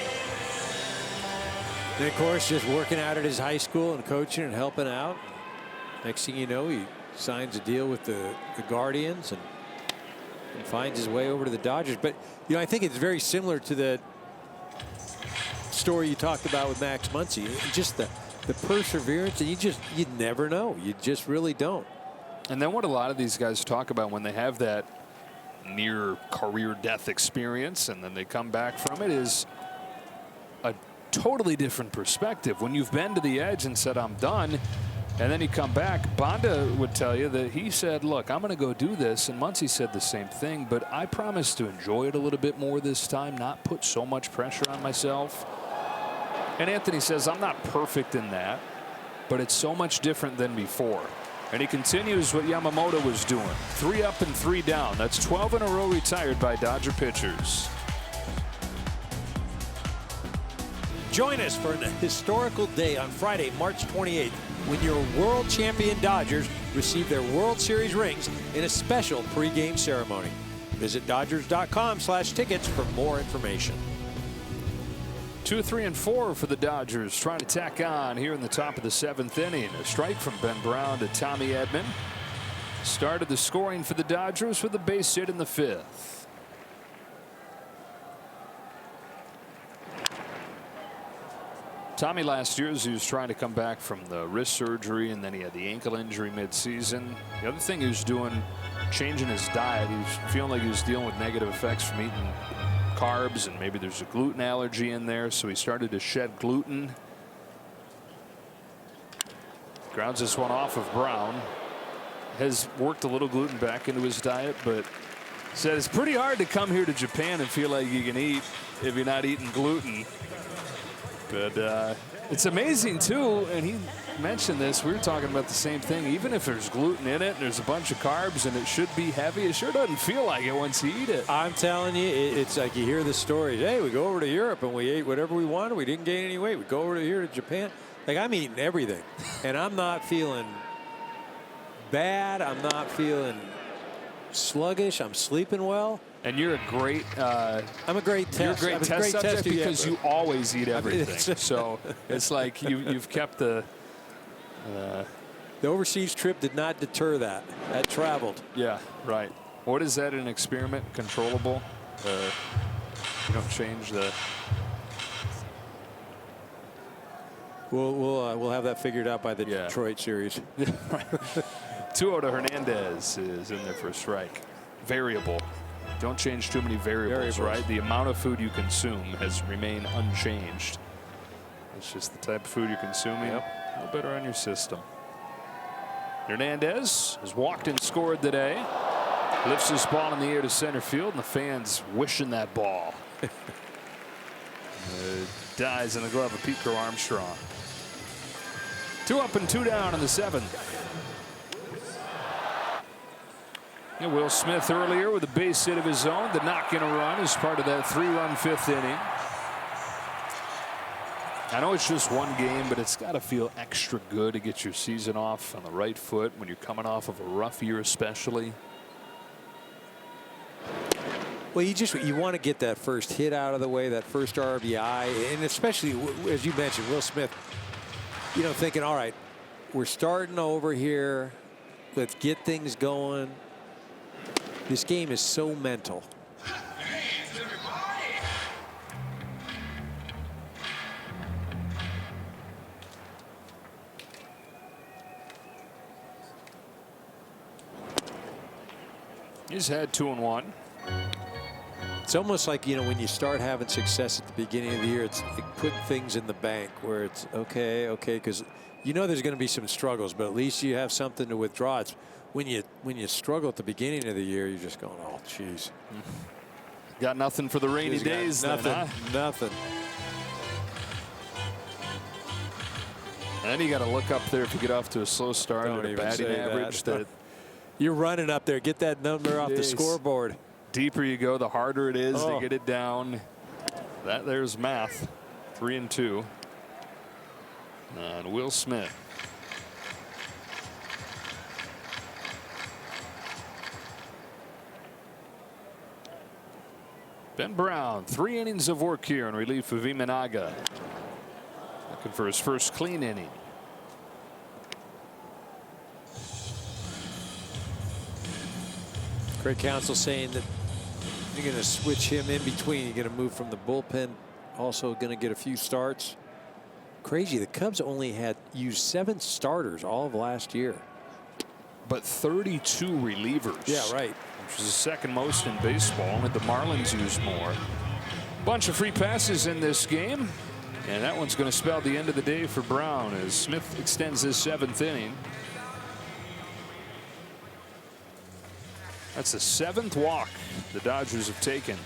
And of course, just working out at his high school and coaching and helping out. Next thing you know, he signs a deal with the Guardians and finds his way over to the Dodgers. But I think it's very similar to the story you talked about with Max Muncy. Just the perseverance, and you never know. You just really don't. And then what a lot of these guys talk about when they have that near career death experience and then they come back from it is a totally different perspective. When you've been to the edge and said, I'm done, and then you come back, Banda would tell you that he said, look, I'm going to go do this. And Muncy said the same thing, but I promise to enjoy it a little bit more this time, not put so much pressure on myself. And Anthony says, I'm not perfect in that, but it's so much different than before. And he continues what Yamamoto was doing. 3 up and 3 down. That's 12 in a row retired by Dodger pitchers. Join us for an historical day on Friday, March 28th, when your world champion Dodgers receive their World Series rings in a special pregame ceremony. Visit Dodgers.com/tickets for more information. 2, 3, and 4 for the Dodgers, trying to tack on here in the top of the 7th inning. A strike from Ben Brown to Tommy Edman. Started the scoring for the Dodgers with a base hit in the 5th. Tommy last year, as he was trying to come back from the wrist surgery, and then he had the ankle injury mid-season. The other thing he was doing changing his diet. He was feeling like he was dealing with negative effects from eating carbs, and maybe there's a gluten allergy in there, so he started to shed gluten. Grounds this one off of Brown. Has worked a little gluten back into his diet, but said it's pretty hard to come here to Japan and feel like you can eat if you're not eating gluten. But it's amazing too, and he mentioned this, we were talking about the same thing, even if there's gluten in it and there's a bunch of carbs and it should be heavy, it sure doesn't feel like it once you eat it. I'm telling you, it's like you hear the stories. Hey, we go over to Europe and we ate whatever we wanted. We didn't gain any weight. We go over to here to Japan. Like, I'm eating everything, and I'm not feeling bad. I'm not feeling sluggish. I'm sleeping well. And you're a great I'm a great test. You're a great test subject because you always eat everything. I mean, so it's like you've kept the overseas trip did not deter that. That traveled. Yeah, right. What is that, an experiment? Controllable? You don't change the. We'll have that figured out by the Detroit series. 2-0 to Hernandez is in there for a strike. Variable. Don't change too many variables, right? The amount of food you consume has remained unchanged. It's just the type of food you're consuming. A little better on your system. Hernandez has walked and scored today. Lifts his ball in the air to center field, and the fans wishing that ball. Dies in the glove of Pete Crow Armstrong. 2 up and 2 down in the 7th. Will Smith earlier with a base hit of his own to knock in a run as part of that 3-run 5th inning. I know it's just one game, but it's got to feel extra good to get your season off on the right foot when you're coming off of a rough year, especially. Well, you want to get that first hit out of the way, that first RBI, and especially, as you mentioned, Will Smith, thinking, all right, we're starting over here. Let's get things going. This game is so mental. He's had 2-1. It's almost like, when you start having success at the beginning of the year, it's like putting things in the bank where it's okay, because there's going to be some struggles, but at least you have something to withdraw. It's when you struggle at the beginning of the year, you're just going, oh, jeez. Got nothing for the rainy days. Nothing. Then, huh? Nothing. And then you got to look up there if you get off to a slow start Don't at a even batting say average. that. You're running up there. Get that number off the scoreboard. Deeper you go, the harder it is to get it down. There's math. 3 and 2. And Will Smith. Ben Brown, 3 innings of work here in relief of Imanaga. Looking for his first clean inning. Craig Counsell saying that you're going to switch him in between. You're going to move from the bullpen. Also going to get a few starts. Crazy. The Cubs only had used 7 starters all of last year. But 32 relievers. Yeah, right. Which is the second most in baseball. Only the Marlins use more. Bunch of free passes in this game. And that one's going to spell the end of the day for Brown as Smith extends his 7th inning. That's the 7th walk the Dodgers have taken.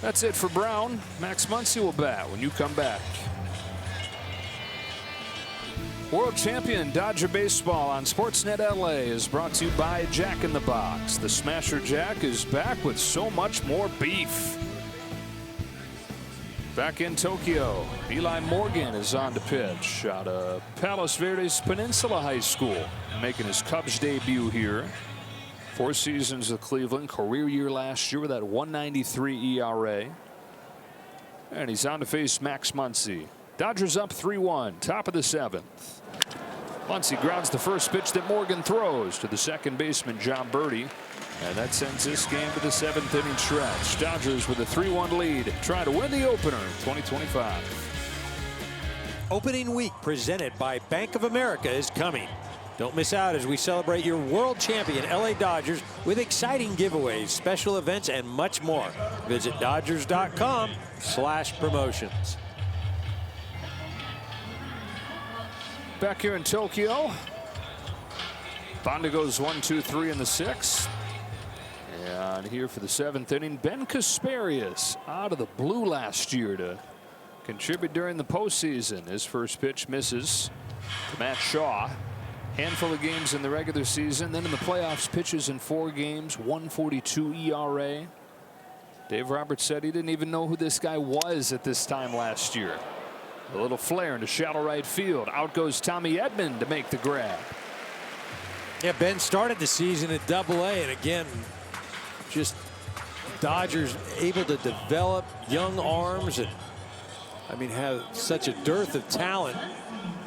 That's it for Brown. Max Muncy will bat when you come back. World Champion Dodger Baseball on Sportsnet LA is brought to you by Jack in the Box. The Smasher Jack is back with so much more beef. Back in Tokyo, Eli Morgan is on to pitch out of Palos Verdes Peninsula High School, making his Cubs debut here. 4 seasons with Cleveland, career year last year with that 1.93 ERA. And he's on to face Max Muncy. Dodgers up 3-1, top of the 7th. Muncy grounds the first pitch that Morgan throws to the second baseman, John Birdie. And that sends this game to the 7th inning stretch. Dodgers with a 3-1 lead, trying to win the opener in 2025. Opening week presented by Bank of America is coming. Don't miss out as we celebrate your world champion LA Dodgers with exciting giveaways, special events, and much more. Visit Dodgers.com/promotions. Back here in Tokyo. Bonda goes 1, 2, 3 in the 6th. And here for the 7th inning, Ben Kasparius out of the blue last year to contribute during the postseason. His first pitch misses to Matt Shaw. Handful of games in the regular season, then in the playoffs, pitches in 4 games, 1.42 ERA. Dave Roberts said he didn't even know who this guy was at this time last year. A little flare into shallow right field. Out goes Tommy Edman to make the grab. Yeah, Ben started the season at Double-A, and again, just Dodgers able to develop young arms and, I mean, have such a dearth of talent.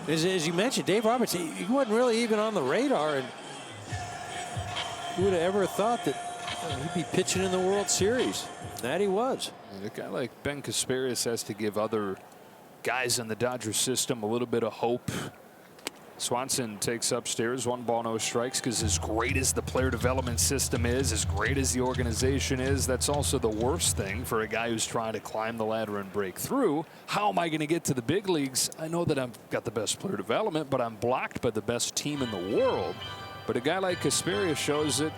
As you mentioned, Dave Roberts, he wasn't really even on the radar, and who would have ever thought that he'd be pitching in the World Series? That he was. And a guy like Ben Kasparius has to give other guys in the Dodgers system a little bit of hope. Swanson takes upstairs, 1 ball, no strikes, because as great as the player development system is, as great as the organization is, that's also the worst thing for a guy who's trying to climb the ladder and break through. How am I going to get to the big leagues? I know that I've got the best player development, but I'm blocked by the best team in the world. But a guy like Kasparius shows that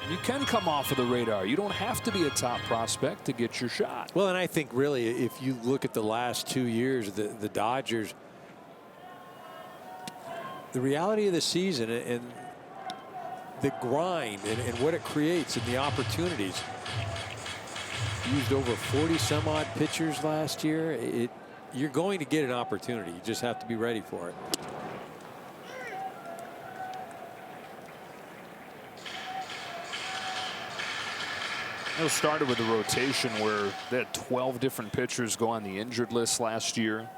you can come off of the radar. You don't have to be a top prospect to get your shot. Well, and I think really, if you look at the last 2 years, the Dodgers, the reality of the season and the grind and what it creates and the opportunities. Used over 40 some odd pitchers last year. You're going to get an opportunity. You just have to be ready for it. It started with a rotation where they had 12 different pitchers go on the injured list last year.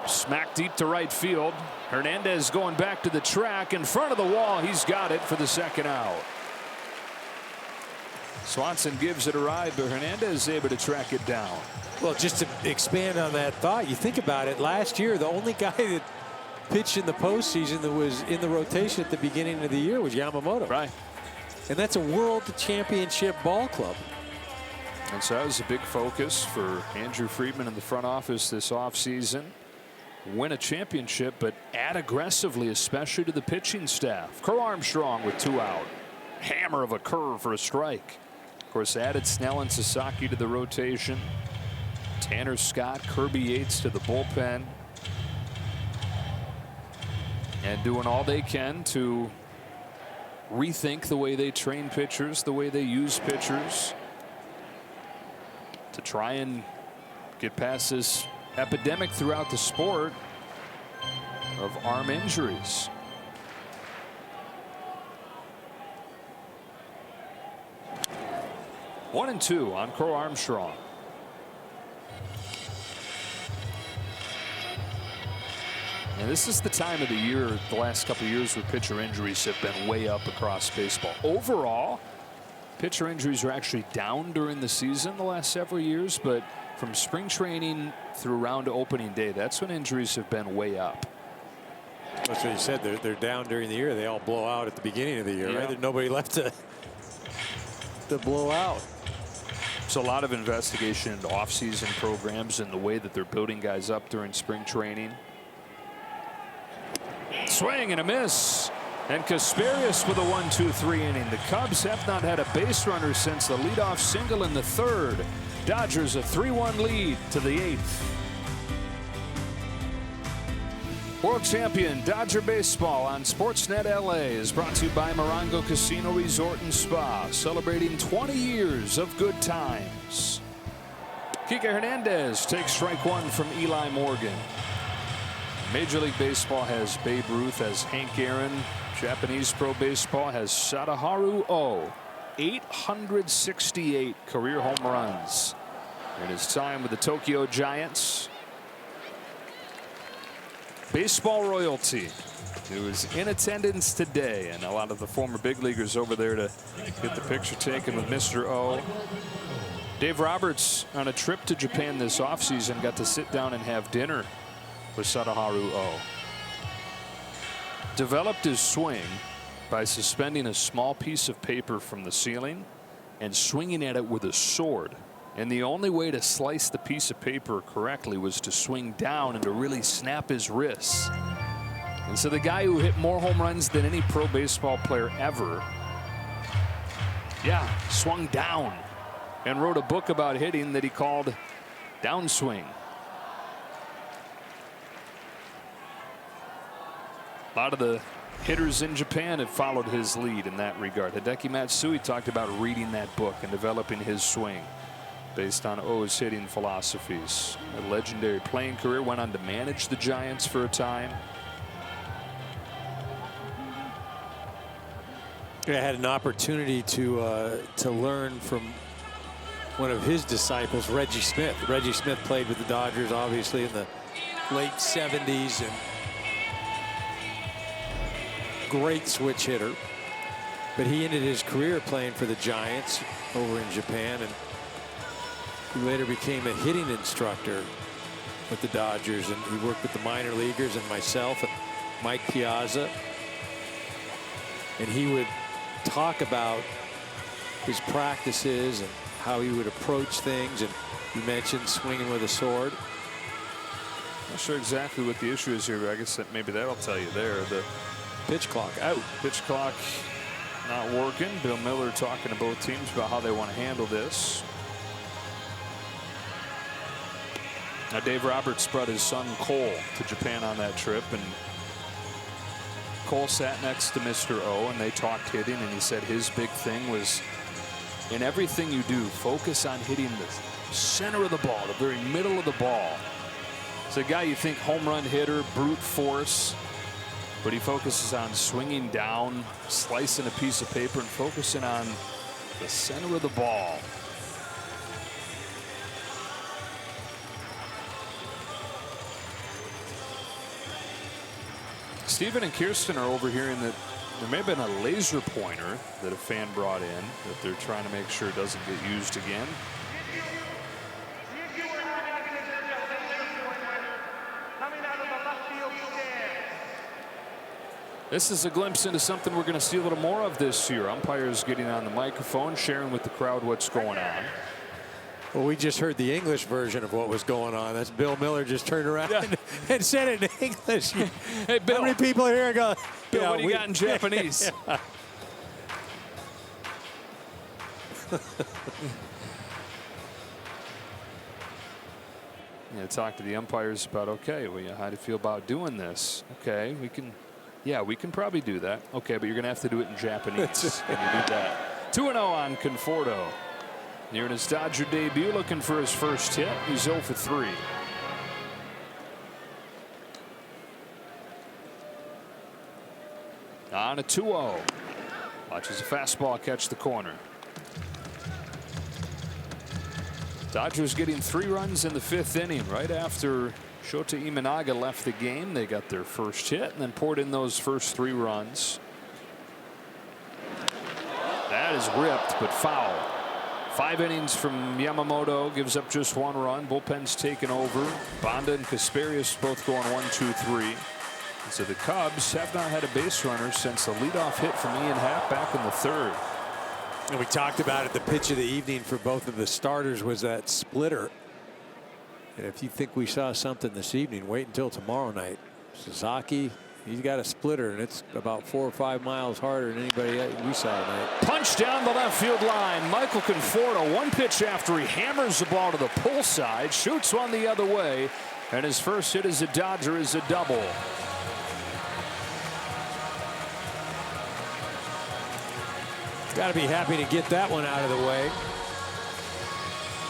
Smack deep to right field. Hernandez going back to the track in front of the wall. He's got it for the 2nd out. Swanson gives it a ride, but Hernandez is able to track it down. Well, just to expand on that thought, you think about it, last year the only guy that pitched in the postseason that was in the rotation at the beginning of the year was Yamamoto. Right. And that's a world championship ball club. And so that was a big focus for Andrew Friedman in the front office this offseason. Win a championship, but add aggressively, especially to the pitching staff. Crow Armstrong with 2 out. Hammer of a curve for a strike. Of course, added Snell and Sasaki to the rotation. Tanner Scott, Kirby Yates to the bullpen. And doing all they can to rethink the way they train pitchers, the way they use pitchers, to try and get past this epidemic throughout the sport of arm injuries. One and 2 on Crow Armstrong. And this is the time of the year, the last couple of years, where pitcher injuries have been way up across baseball. Overall, pitcher injuries are actually down during the season the last several years, but from spring training through around opening day, that's when injuries have been way up. That's what you said. They're down during the year. They all blow out at the beginning of the year, right? There's nobody left to blow out. So a lot of investigation into off-season programs and the way that they're building guys up during spring training. Swing and a miss. And Kasparius with a 1-2-3 inning. The Cubs have not had a base runner since the leadoff single in the 3rd. Dodgers a 3-1 lead to the 8th. World champion Dodger baseball on Sportsnet LA is brought to you by Morongo Casino Resort and Spa, celebrating 20 years of good times. Kike Hernandez takes strike 1 from Eli Morgan. Major League Baseball has Babe Ruth, has Hank Aaron. Japanese Pro Baseball has Sadaharu Oh. 868 career home runs in his time with the Tokyo Giants. Baseball royalty who is in attendance today, and a lot of the former big leaguers over there to get the picture taken with Mr. O. Dave Roberts on a trip to Japan this offseason got to sit down and have dinner with Sadaharu Oh. developed his swing by suspending a small piece of paper from the ceiling and swinging at it with a sword. And the only way to slice the piece of paper correctly was to swing down and to really snap his wrists. And so the guy who hit more home runs than any pro baseball player ever, swung down and wrote a book about hitting that he called Downswing. A lot of the hitters in Japan have followed his lead in that regard. Hideki Matsui talked about reading that book and developing his swing based on O's hitting philosophies. A legendary playing career, went on to manage the Giants for a time. I had an opportunity to learn from one of his disciples, Reggie Smith. Reggie Smith played with the Dodgers, obviously, in the late 70s, and great switch hitter. But he ended his career playing for the Giants over in Japan, and he later became a hitting instructor with the Dodgers, and he worked with the minor leaguers and myself and Mike Piazza. And he would talk about his practices and how he would approach things, and you mentioned swinging with a sword. Not sure exactly what the issue is here, but I guess that maybe that'll tell you there. The pitch clock out. Pitch clock not working. Bill Miller talking to both teams about how they want to handle this. Now Dave Roberts brought his son Cole to Japan on that trip, and Cole sat next to Mr. O, and they talked hitting, and he said his big thing was, in everything you do, focus on hitting the center of the ball, the very middle of the ball. It's a guy you think home run hitter, brute force, but he focuses on swinging down, slicing a piece of paper, and focusing on the center of the ball. Stephen and Kirsten are overhearing that there may have been a laser pointer that a fan brought in that they're trying to make sure it doesn't get used again. This is a glimpse into something we're going to see a little more of this year. Umpires getting on the microphone, sharing with the crowd what's going on. Well, we just heard the English version of what was going on. That's Bill Miller just turned around and said it in English. Hey, Bill. How many people here go, Bill, what do you got in Japanese? Talk to the umpires about, okay, well, how do you feel about doing this? Okay, we can probably do that. Okay, but you're going to have to do it in Japanese. Can you do that? 2-0 on Conforto. Nearing his Dodger debut, looking for his first hit. He's 0 for 3. On a 2-0. Watches a fastball catch the corner. Dodgers getting 3 runs in the 5th inning right after Shota Imanaga left the game. They got their first hit and then poured in those first 3 runs. That is ripped but foul. 5 innings from Yamamoto, gives up just 1 run. Bullpen's taken over. Bonda and Kasperius both going 1, 2, 3. And so the Cubs have not had a base runner since a leadoff hit from Ian Happ back in the 3rd. And we talked about it. The pitch of the evening for both of the starters was that splitter. And if you think we saw something this evening, wait until tomorrow night. Sasaki, he's got a splitter, and it's about 4 or 5 miles harder than anybody we saw tonight. Punch down the left field line. Michael Conforto, 1 pitch after he hammers the ball to the pull side, shoots one the other way, and his first hit as a Dodger is a double. Got to be happy to get that one out of the way.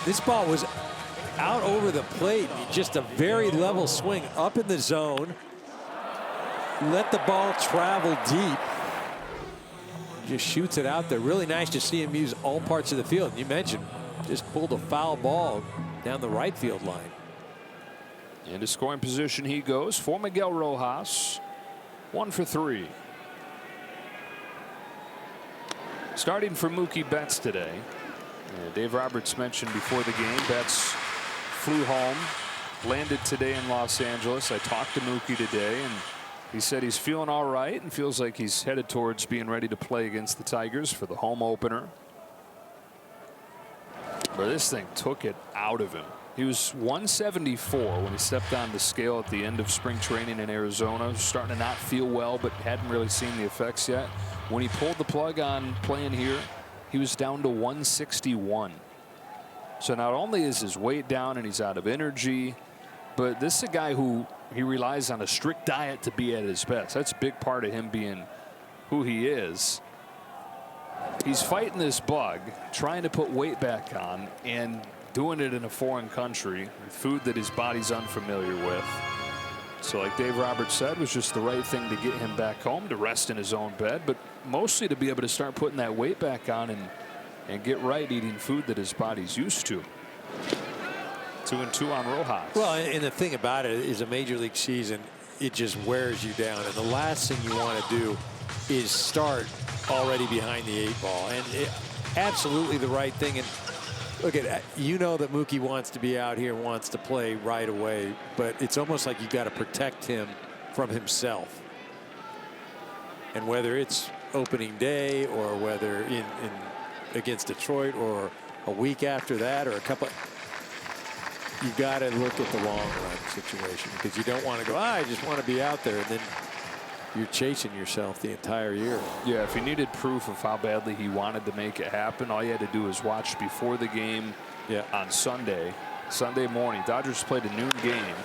This ball was out over the plate. Just a very level swing up in the zone. Let the ball travel deep. Just shoots it out there. Really nice to see him use all parts of the field. You mentioned just pulled a foul ball down the right field line. Into scoring position he goes for Miguel Rojas. 1 for 3. Starting for Mookie Betts today. Dave Roberts mentioned before the game, Betts flew home, landed today in Los Angeles. I talked to Mookie today, and He said he's feeling all right and feels like he's headed towards being ready to play against the Tigers for the home opener. But this thing took it out of him. He was 174 when he stepped on the scale at the end of spring training in Arizona. He was starting to not feel well, but hadn't really seen the effects yet. When he pulled the plug on playing here, he was down to 161. So not only is his weight down and he's out of energy, but this is a guy who he relies on a strict diet to be at his best. That's a big part of him being who he is. He's fighting this bug, trying to put weight back on, and doing it in a foreign country, food that his body's unfamiliar with. So like Dave Roberts said, was just the right thing to get him back home to rest in his own bed, but mostly to be able to start putting that weight back on and get right eating food that his body's used to. 2-2 on Rojas. Well, and the thing about it is a major league season, it just wears you down. And the last thing you want to do is start already behind the 8 ball. And absolutely the right thing. And look at, you know that Mookie wants to be out here, wants to play right away, but it's almost like you got to protect him from himself. And whether it's opening day or whether in against Detroit or a week after that or a couple, you got to look at the long run situation, because you don't want to go, I just want to be out there, and then you're chasing yourself the entire year. Yeah, if he needed proof of how badly he wanted to make it happen, all you had to do was watch before the game on Sunday morning. Dodgers played a noon game.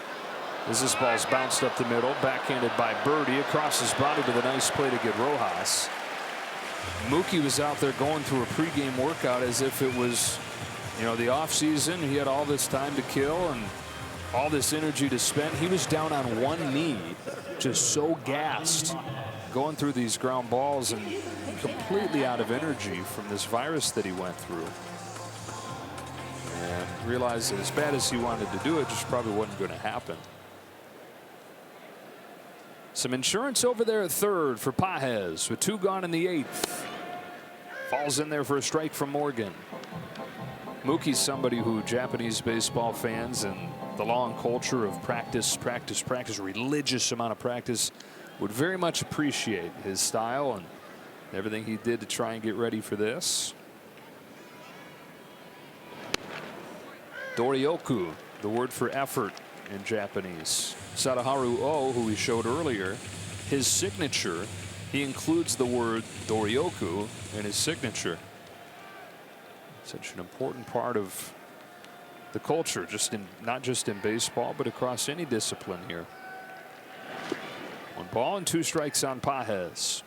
As this ball's bounced up the middle, backhanded by Birdie across his body with a nice play to get Rojas. Mookie was out there going through a pregame workout as if it was, you know, the off season. He had all this time to kill and all this energy to spend. He was down on one knee, just so gassed, going through these ground balls and completely out of energy from this virus that he went through. And realized that as bad as he wanted to do it, just probably wasn't going to happen. Some insurance over there at third for Pages with 2 gone in the 8th. Falls in there for a strike from Morgan. Mookie's somebody who Japanese baseball fans and the long culture of practice, religious amount of practice, would very much appreciate his style and everything he did to try and get ready for this. Doryoku, the word for effort in Japanese. Sadaharu O, who we showed earlier, his signature, he includes the word Doryoku in his signature. Such an important part of the culture, not just in baseball, but across any discipline here. 1 ball and 2 strikes on Pages.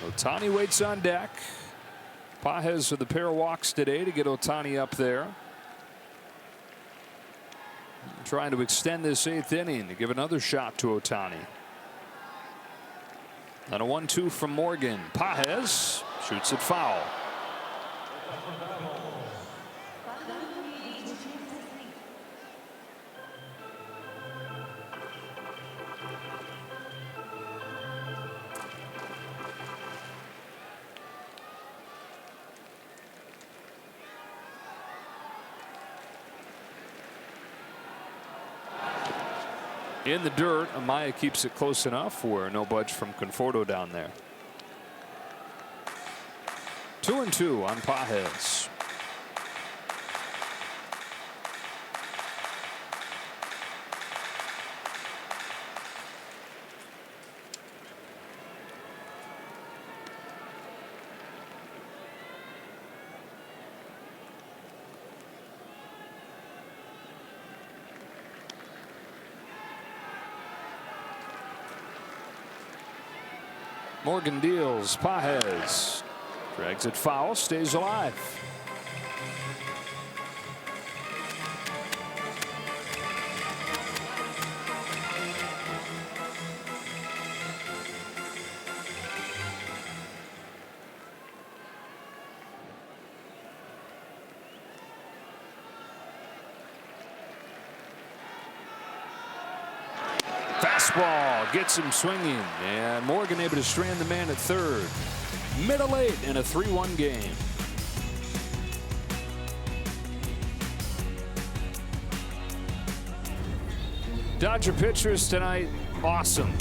Ohtani waits on deck. Pages with a pair of walks today to get Ohtani up there. Trying to extend this 8th inning to give another shot to Ohtani. And a 1-2 from Morgan. Pages shoots it foul. In the dirt, Amaya keeps it close enough for no budge from Conforto down there. 2-2 on Pages. Morgan deals. Pages drags it foul, stays alive. Fastball gets him swinging, and Morgan able to strand the man at third. Middle 8 in a 3-1 game. Dodger pitchers tonight, awesome.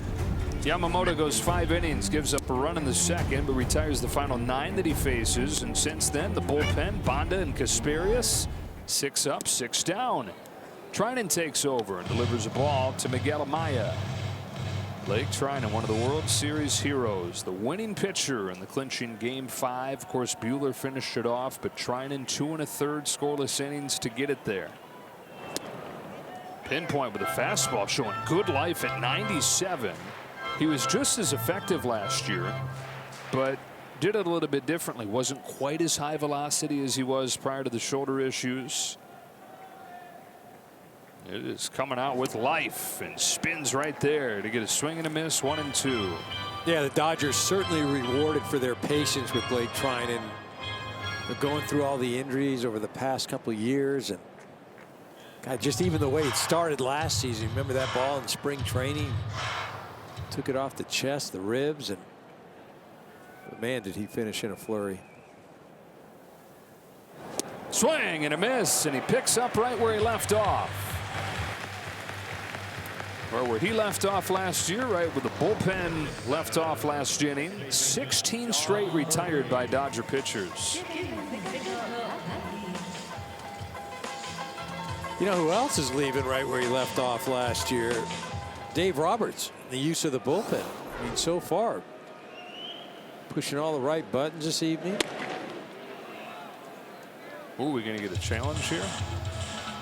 Yamamoto goes 5 innings, gives up a run in the second, but retires the final 9 that he faces. And since then, the bullpen, Banda and Kasperius, 6 up, 6 down. Trinan takes over and delivers a ball to Miguel Amaya. Blake Trinan, one of the World Series heroes, the winning pitcher in the clinching Game 5. Of course, Buehler finished it off, but Trinan 2 1/3 scoreless innings to get it there. Pinpoint with a fastball showing good life at 97. He was just as effective last year, but did it a little bit differently. Wasn't quite as high velocity as he was prior to the shoulder issues. It is coming out with life and spins right there to get a swing and a miss, 1-2. Yeah, the Dodgers certainly rewarded for their patience with Blake Trinan. They're going through all the injuries over the past couple of years, and God, just even the way it started last season. Remember that ball in spring training? Took it off the chest, the ribs, and man, did he finish in a flurry. Swing and a miss, and he picks up right where he left off. Or where he left off last year, right where the bullpen left off last inning. 16 straight retired by Dodger pitchers. You know who else is leaving right where he left off last year? Dave Roberts, the use of the bullpen. I mean, so far, pushing all the right buttons this evening. Ooh, we're going to get a challenge here.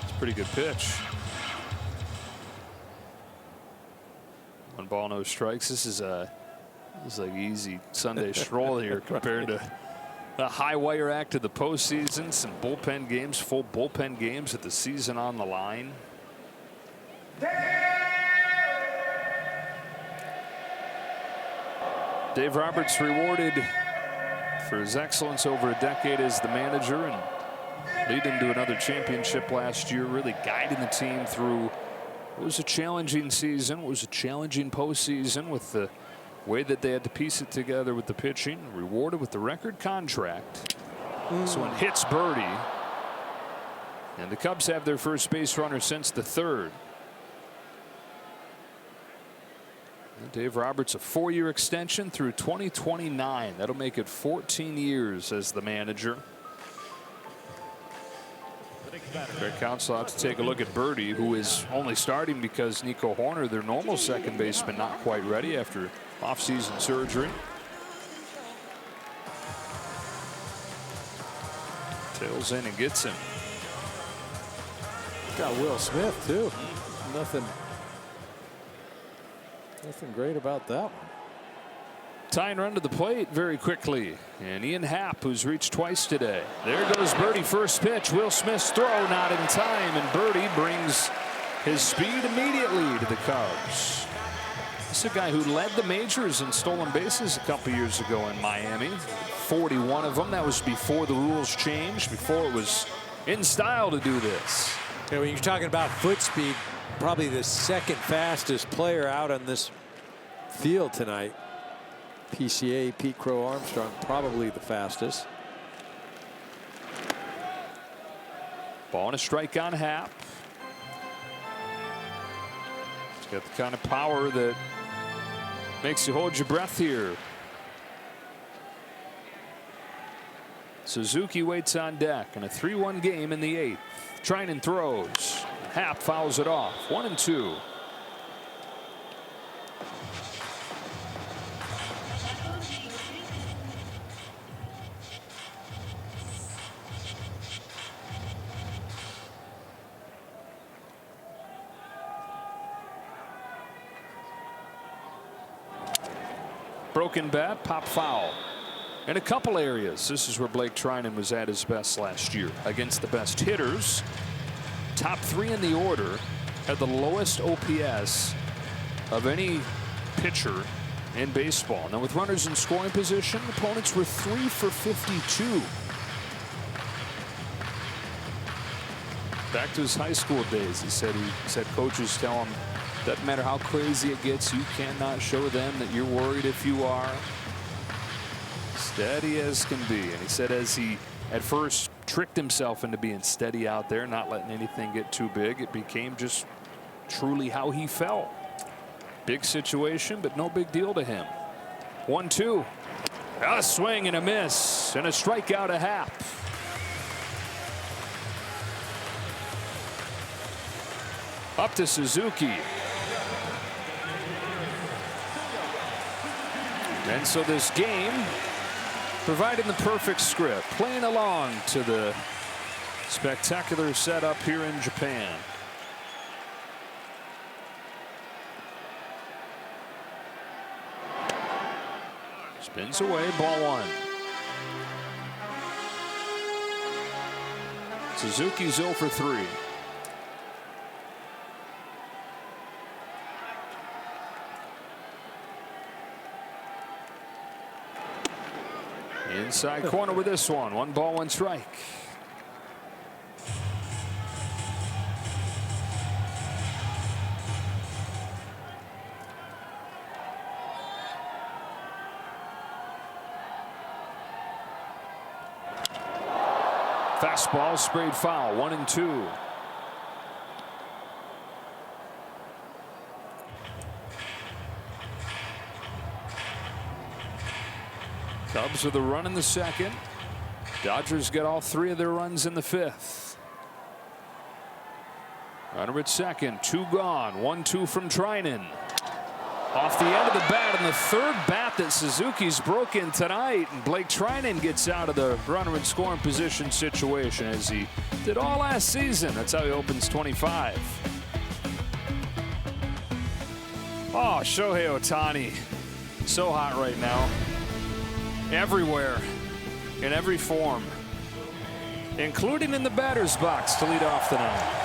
It's a pretty good pitch. 1 ball, no strikes. This is like easy Sunday stroll here compared to a high wire act of the postseason. Some bullpen games, full bullpen games with the season on the line. Dave Roberts rewarded for his excellence over a decade as the manager and leading to another championship last year, really guiding the team through what was a challenging season, what was a challenging postseason with the way that they had to piece it together with the pitching, rewarded with the record contract. This one hits Birdie, and the Cubs have their first base runner since the 3rd. Dave Roberts, a 4-year extension through 2029. That'll make it 14 years as the manager. Greg Counsell out to take a look at Birdie, who is only starting because Nico Horner, their normal second baseman, not quite ready after offseason surgery. Tails in and gets him. Got Will Smith too. Nothing great about that one. Tying run to the plate very quickly, and Ian Happ, who's reached twice today. There goes Birdie, first pitch. Will Smith's throw not in time, and Birdie brings his speed immediately to the Cubs. This is a guy who led the majors in stolen bases a couple years ago in Miami. 41 of them. That was before the rules changed, before it was in style to do this. Yeah, when you're talking about foot speed, probably the second fastest player out on this field tonight. PCA, Pete Crow Armstrong, probably the fastest. Ball and a strike on Happ. He's got the kind of power that makes you hold your breath here. Suzuki waits on deck in a 3-1 game in the 8th. Trinan throws. Happ fouls it off. 1-2. Broken bat, pop foul. In a couple areas, this is where Blake Trinan was at his best last year against the best hitters. Top 3 in the order, had the lowest OPS of any pitcher in baseball. Now with runners in scoring position, opponents were 3 for 52. Back to his high school days, he said coaches tell him, doesn't matter how crazy it gets, you cannot show them that you're worried if you are. Steady as can be. And he said as he at first tricked himself into being steady out there, not letting anything get too big, it became just truly how he felt. Big situation, but no big deal to him. 1-2. A swing and a miss, and a strikeout a Happ. Up to Suzuki. And so this game providing the perfect script, playing along to the spectacular setup here in Japan. Spins away, ball one. Suzuki's 0 for 3. Inside corner with this one. 1 ball, 1 strike. Fastball sprayed foul. 1-2. Cubs with a run in the second. Dodgers get all 3 of their runs in the 5th. Runner at second, 2 gone. 1-2 from Trinan. Off the end of the bat, and the 3rd bat that Suzuki's broken tonight, and Blake Trinan gets out of the runner in scoring position situation as he did all last season. That's how he opens 25. Oh, Shohei Ohtani, so hot right now. Everywhere, in every form, including in the batter's box to lead off the night.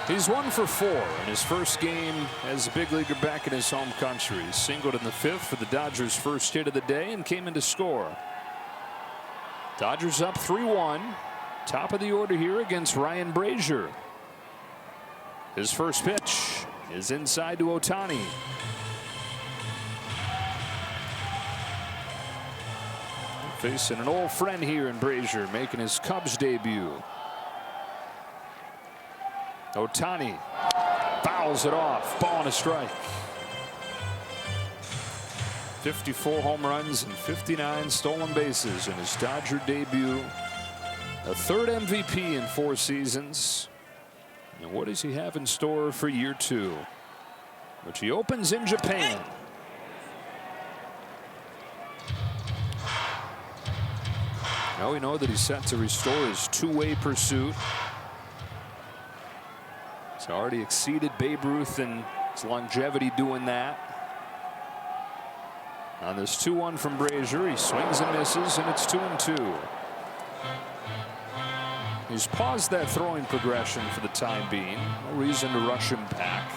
He's 1 for 4 in his first game as a big leaguer back in his home country. He singled in the 5th for the Dodgers' first hit of the day and came in to score. Dodgers up 3-1. Top of the order here against Ryan Brazier. His first pitch is inside to Ohtani. Facing an old friend here in Brazier, making his Cubs debut. Ohtani fouls it off. Ball and a strike. 54 home runs and 59 stolen bases in his Dodger debut. A 3rd MVP in 4 seasons. And what does he have in store for year 2? Which he opens in Japan. Now we know that he's set to restore his 2-way pursuit. He's already exceeded Babe Ruth in his longevity doing that. On this 2-1 from Brazier, he swings and misses, and it's 2-2. He's paused that throwing progression for the time being. No reason to rush him back.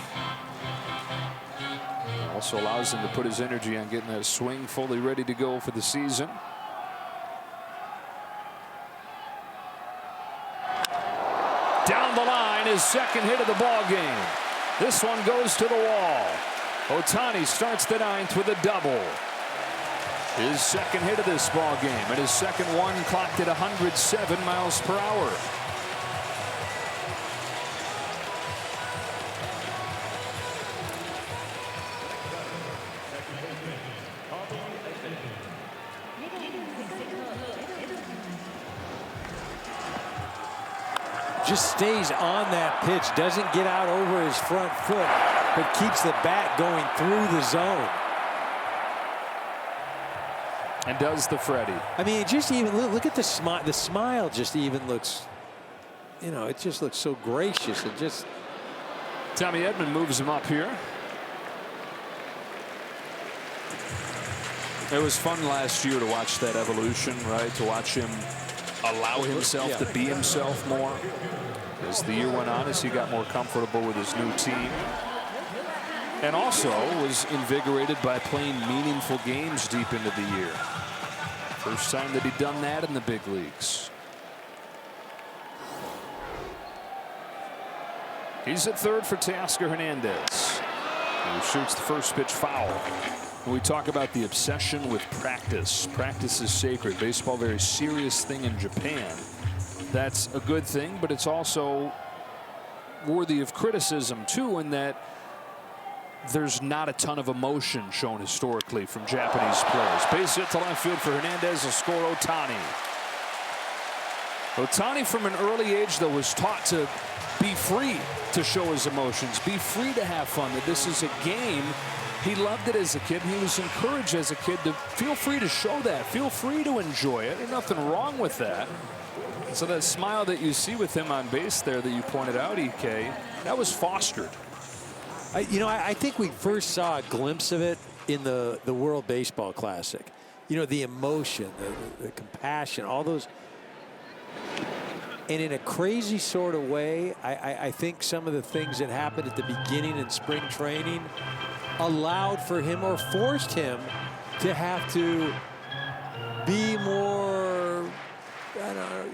Also allows him to put his energy on getting that swing fully ready to go for the season. Down the line, his second hit of the ball game. This one goes to the wall. Ohtani starts the 9th with a double. His second hit of this ball game, and his second one clocked at 107 miles per hour. Just stays on that pitch, doesn't get out over his front foot, but keeps the bat going through the zone. And does the Freddie. I mean, just even look at the smile. The smile just even looks, you know, it just looks so gracious. It just. Tommy Edman moves him up here. It was fun last year to watch that evolution, right? To watch him allow himself to be himself more as the year went on, as he got more comfortable with his new team. And also was invigorated by playing meaningful games deep into the year. First time that he'd done that in the big leagues. He's at third for Teoscar Hernandez, who shoots the first pitch foul. When we talk about the obsession with practice, practice is sacred. Baseball, very serious thing in Japan. That's a good thing, but it's also worthy of criticism too, in that there's not a ton of emotion shown historically from Japanese players. Base hit to left field for Hernandez will score Ohtani. Ohtani from an early age, though, was taught to be free to show his emotions, be free to have fun, that this is a game. He loved it as a kid. He was encouraged as a kid to feel free to show that, feel free to enjoy it. There's nothing wrong with that. So that smile that you see with him on base there that you pointed out, EK, that was fostered. I think we first saw a glimpse of it in the World Baseball Classic. The emotion, the compassion, all those. And in a crazy sort of way, I think some of the things that happened at the beginning in spring training allowed for him or forced him to have to be more, I don't know,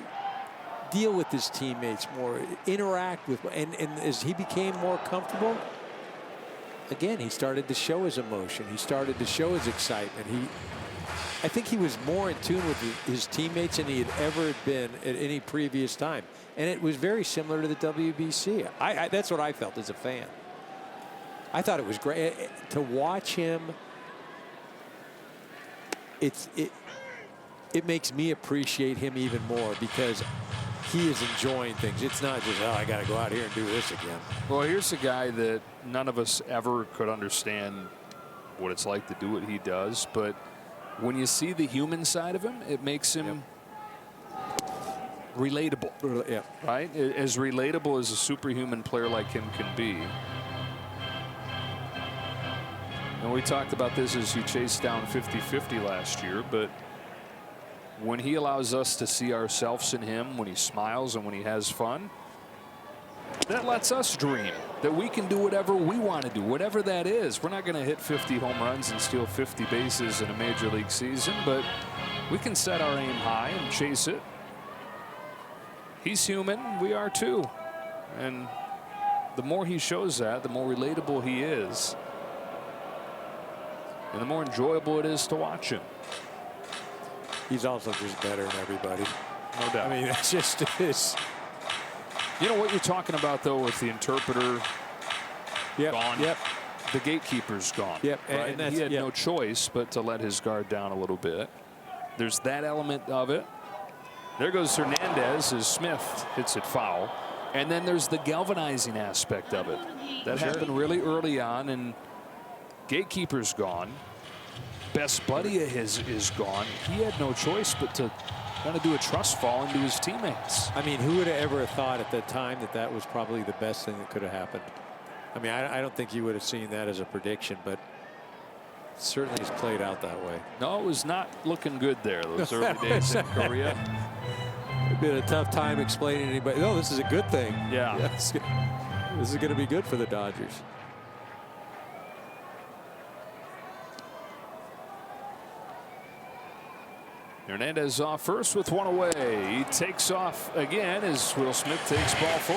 deal with his teammates more, interact with, and as he became more comfortable, again, he started to show his emotion. He started to show his excitement. I think he was more in tune with his teammates than he had ever been at any previous time. And it was very similar to the WBC. That's what I felt as a fan. I thought it was great to watch him. It makes me appreciate him even more because he is enjoying things. It's not just, I got to go out here and do this again. Well, here's a guy that none of us ever could understand what it's like to do what he does, but when you see the human side of him, it makes him relatable. Yeah. Right? As relatable as a superhuman player like him can be. And we talked about this as he chased down 50-50 last year, but when he allows us to see ourselves in him, when he smiles and when he has fun, that lets us dream that we can do whatever we want to do, whatever that is. We're not going to hit 50 home runs and steal 50 bases in a major league season, but we can set our aim high and chase it. He's human. We are too. And the more he shows that, the more relatable he is. And the more enjoyable it is to watch him. He's also just better than everybody. No doubt. I mean, that's just his. You know what you're talking about, though, with the interpreter gone? Yep. The gatekeeper's gone. Yep. Right? And that's, he had no choice but to let his guard down a little bit. There's that element of it. There goes Hernandez as Smith hits it foul. And then there's the galvanizing aspect of it. That happened really early on, and gatekeeper's gone. Best buddy of his is gone. He had no choice but to kind of do a trust fall into his teammates. I mean, who would have ever thought at the time that that was probably the best thing that could have happened? I mean, I don't think you would have seen that as a prediction, but it certainly has played out that way. No, it was not looking good there those early days in Korea. It'd been a tough time explaining to anybody, no, this is a good thing. Yeah. Yes. This is going to be good for the Dodgers. Hernandez off first with one away. He takes off again as Will Smith takes ball 4.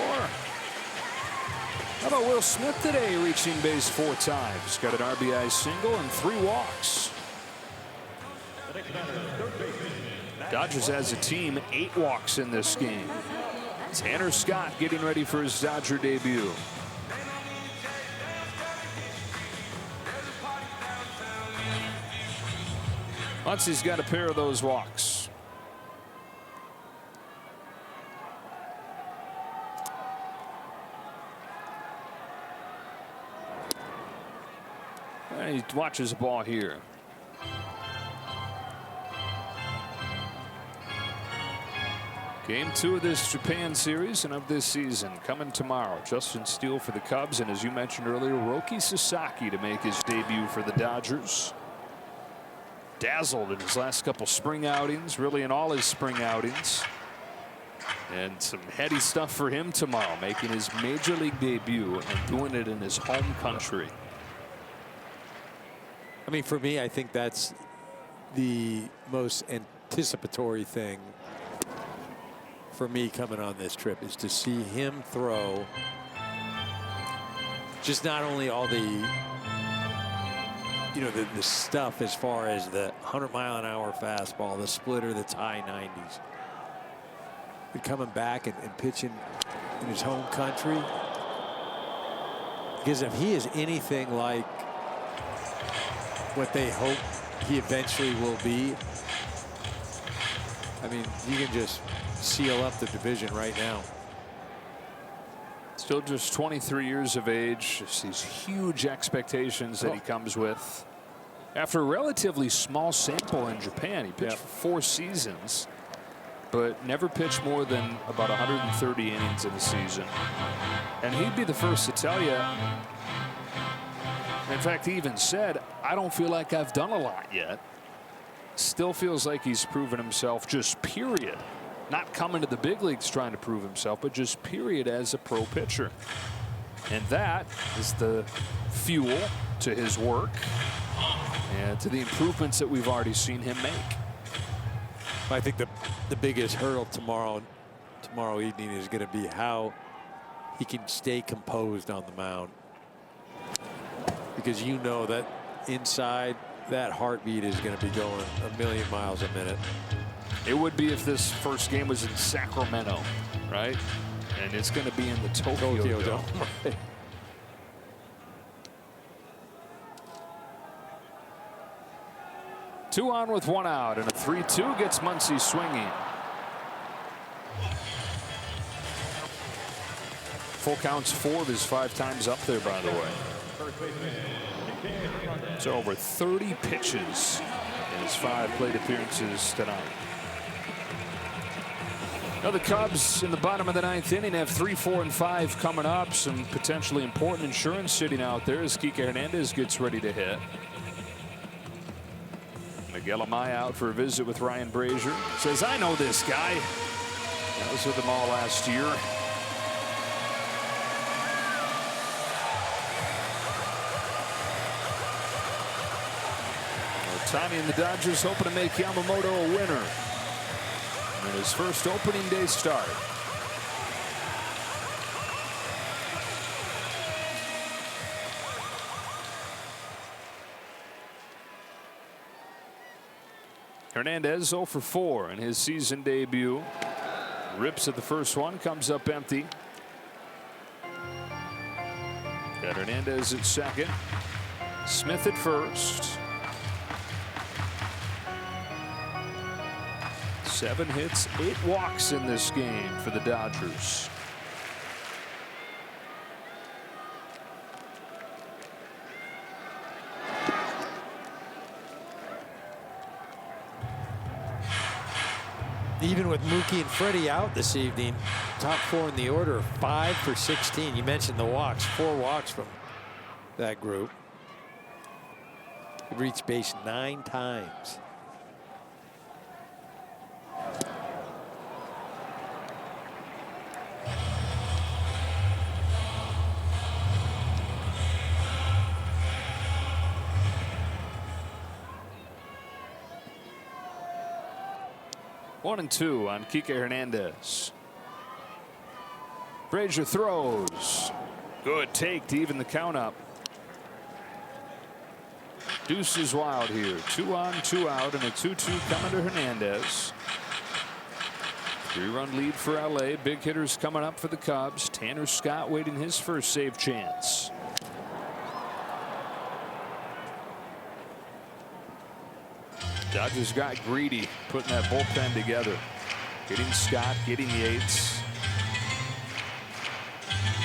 How about Will Smith today, reaching base 4 times? Got an RBI single and 3 walks. Dodgers as a team, 8 walks in this game. Tanner Scott getting ready for his Dodger debut. Once he's got a pair of those walks. And he watches the ball here. Game 2 of this Japan series and of this season coming tomorrow. Justin Steele for the Cubs, and as you mentioned earlier, Roki Sasaki to make his debut for the Dodgers. Dazzled in his last couple spring outings, really in all his spring outings. And some heady stuff for him tomorrow, making his major league debut and doing it in his home country. I mean, for me, I think that's the most anticipatory thing for me coming on this trip, is to see him throw just not only all the the stuff as far as the 100-mile-an-hour fastball, the splitter that's high 90s. But coming back and pitching in his home country, Because if he is anything like what they hope he eventually will be, I mean, you can just seal up the division right now. Still just 23 years of age. Just these huge expectations that he comes with. After a relatively small sample in Japan, he pitched for 4 seasons, but never pitched more than about 130 innings in a season. And he'd be the first to tell you. In fact, he even said, I don't feel like I've done a lot yet. Still feels like he's proven himself, just period. Not coming to the big leagues trying to prove himself, but just period as a pro pitcher. And that is the fuel to his work and to the improvements that we've already seen him make. I think the biggest hurdle tomorrow evening is going to be how he can stay composed on the mound. Because you know that inside, that heartbeat is going to be going a million miles a minute. It would be if this first game was in Sacramento, right? And it's going to be in the Tokyo Dome. Right. Two on with 1 out, and a 3-2 gets Muncy swinging. Full counts 4 of his 5 times up there, by the way. So over 30 pitches in his 5 plate appearances tonight. Now the Cubs in the bottom of the 9th inning have 3, 4, and 5 coming up. Some potentially important insurance sitting out there as Kike Hernandez gets ready to hit. Miguel Amaya out for a visit with Ryan Brazier. Says, I know this guy. I was with him all last year. Ohtani and the Dodgers hoping to make Yamamoto a winner in his first opening day start. Hernandez 0 for 4 in his season debut. Rips at the first one, comes up empty. Got Hernandez at second. Smith at first. 7 hits, 8 walks in this game for the Dodgers. Even with Mookie and Freddie out this evening, top 4 in the order, 5 for 16. You mentioned the walks, 4 walks from that group. He reached base 9 times. One and 2 on Kike Hernandez. Brazier throws. Good take to even the count up. Deuce is wild here. 2 on, 2 out, and a 2-2 coming to Hernandez. 3-run lead for LA. Big hitters coming up for the Cubs. Tanner Scott waiting his first save chance. Dodgers got greedy putting that bullpen together. Getting Scott, getting Yates.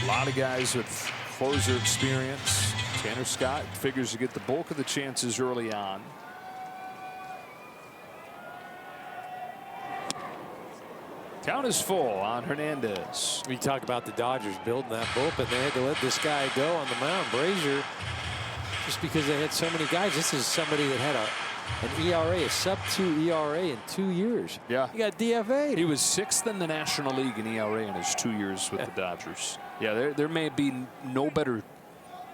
A lot of guys with closer experience. Tanner Scott figures to get the bulk of the chances early on. Count is full on Hernandez. We talk about the Dodgers building that bullpen. They had to let this guy go on the mound. Brazier, just because they had so many guys. This is somebody that had an ERA, a sub-2 ERA in 2 years. Yeah. He got DFA'd. He was 6th in the National League in ERA in his 2 years with the Dodgers. Yeah, there may be no better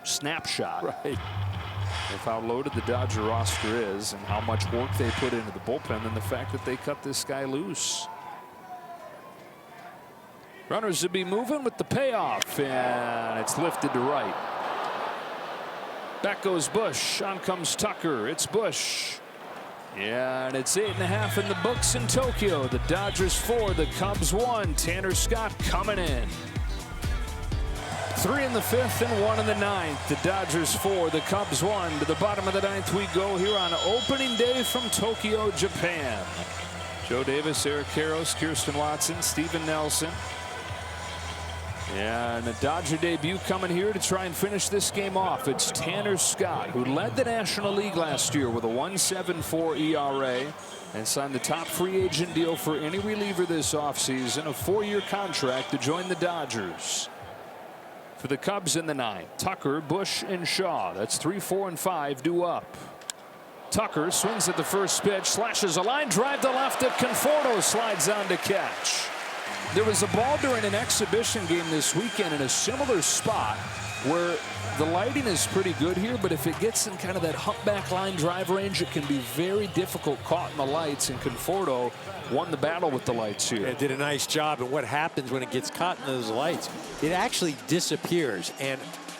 snapshot of how loaded the Dodger roster is and how much work they put into the bullpen than the fact that they cut this guy loose. Runners to be moving with the payoff, and it's lifted to right. Back goes Bush. On comes Tucker. It's Bush. Yeah, and it's 8.5 in the books in Tokyo. The Dodgers 4, the Cubs 1. Tanner Scott coming in. 3 in the 5th and 1 in the 9th. The Dodgers 4, the Cubs 1. To the bottom of the 9th we go here on opening day from Tokyo, Japan. Joe Davis, Eric Karros, Kirsten Watson, Steven Nelson. And a Dodger debut coming here to try and finish this game off. It's Tanner Scott, who led the National League last year with a 1.74 ERA and signed the top free agent deal for any reliever this offseason, a 4-year contract to join the Dodgers. For the Cubs in the 9th, Tucker, Bush, and Shaw. That's 3, 4, and 5 due up. Tucker swings at the first pitch, slashes a line drive to left at Conforto, slides on to catch. There was a ball during an exhibition game this weekend in a similar spot where the lighting is pretty good here, but if it gets in kind of that humpback line drive range, it can be very difficult caught in the lights, and Conforto won the battle with the lights here. It did a nice job, and what happens when it gets caught in those lights, it actually disappears, and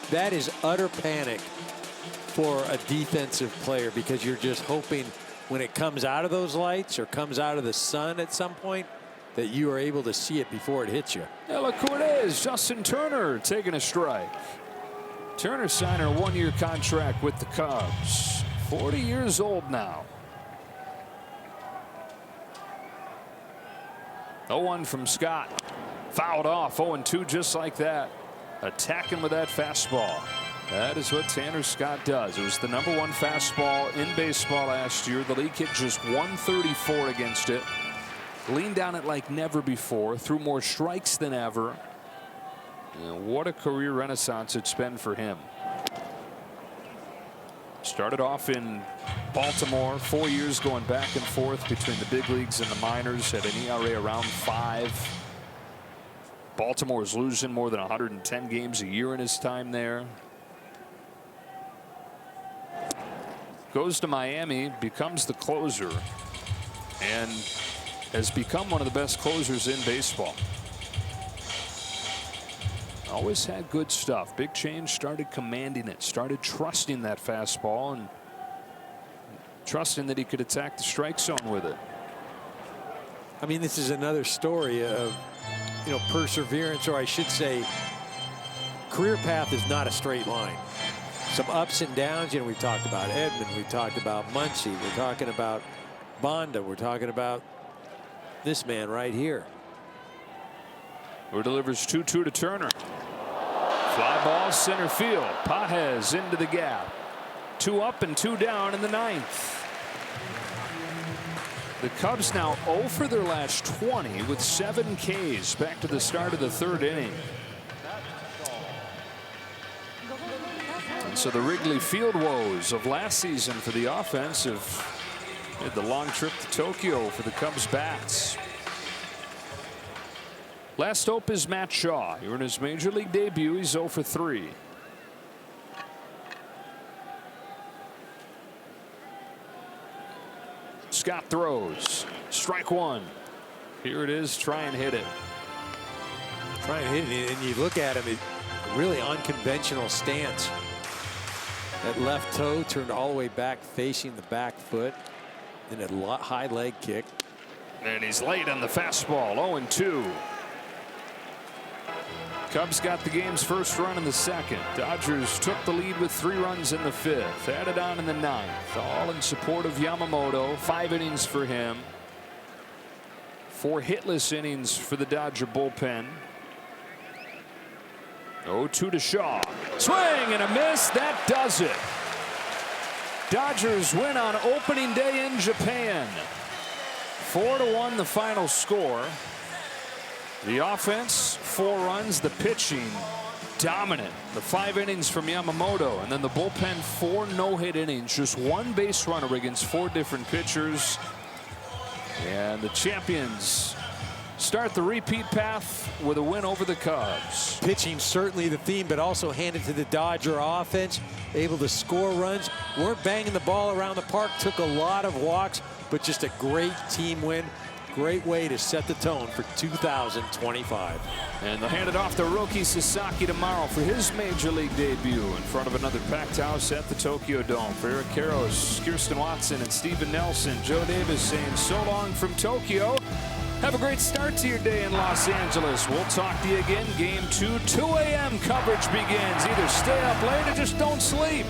that is utter panic for a defensive player, because you're just hoping when it comes out of those lights or comes out of the sun at some point that you are able to see it before it hits you. Yeah, look who it is. Justin Turner taking a strike. Turner signed a 1-year contract with the Cubs. 40 years old now. 0-1 from Scott. Fouled off. 0-2 just like that. Attacking with that fastball. That is what Tanner Scott does. It was the #1 fastball in baseball last year. The league hit just 134 against it. Leaned down it like never before. Threw more strikes than ever. And what a career renaissance it's been for him. Started off in Baltimore, 4 years going back and forth between the big leagues and the minors. Had an ERA around 5. Baltimore was losing more than 110 games a year in his time there. Goes to Miami, becomes the closer, and has become one of the best closers in baseball. Always had good stuff. Big change, started commanding it, started trusting that fastball and trusting that he could attack the strike zone with it. I mean, this is another story of, perseverance, or I should say, career path is not a straight line. Some ups and downs. We've talked about Edman, we've talked about Muncy, we're talking about Bonda, we're talking about this man right here. Who delivers 2-2 to Turner. Fly ball center field. Pages into the gap. 2 up and 2 down in the 9th. The Cubs now 0 for their last 20 with 7 Ks back to the start of the 3rd inning. And so the Wrigley Field woes of last season for the offense have had the long trip to Tokyo for the Cubs bats. Last hope is Matt Shaw. Here in his major league debut, he's 0 for 3. Scott throws. Strike 1. Here it is. Try and hit it. Try and hit it, and you look at him, really unconventional stance. That left toe turned all the way back facing the back foot. And a high leg kick. And he's late on the fastball. 0-2. Cubs got the game's first run in the 2nd. Dodgers took the lead with 3 runs in the 5th. Added on in the 9th. All in support of Yamamoto. 5 innings for him. 4 hitless innings for the Dodger bullpen. 0-2 to Shaw. Swing and a miss. That does it. Dodgers win on opening day in Japan. 4-1 the final score. The offense, 4 runs. The pitching, dominant. The 5 innings from Yamamoto. And then the bullpen, 4 no-hit innings. Just 1 base runner against 4 different pitchers. And the champions start the repeat path with a win over the Cubs. Pitching certainly the theme, but also handed to the Dodger offense. Able to score runs. Weren't banging the ball around the park. Took a lot of walks, but just a great team win. Great way to set the tone for 2025. And they'll hand it off to Roki Sasaki tomorrow for his major league debut in front of another packed house at the Tokyo Dome. For Eric Karros, Kirsten Watson, and Steven Nelson, Joe Davis saying so long from Tokyo. Have a great start to your day in Los Angeles. We'll talk to you again. Game 2, 2 a.m. coverage begins. Either stay up late or just don't sleep.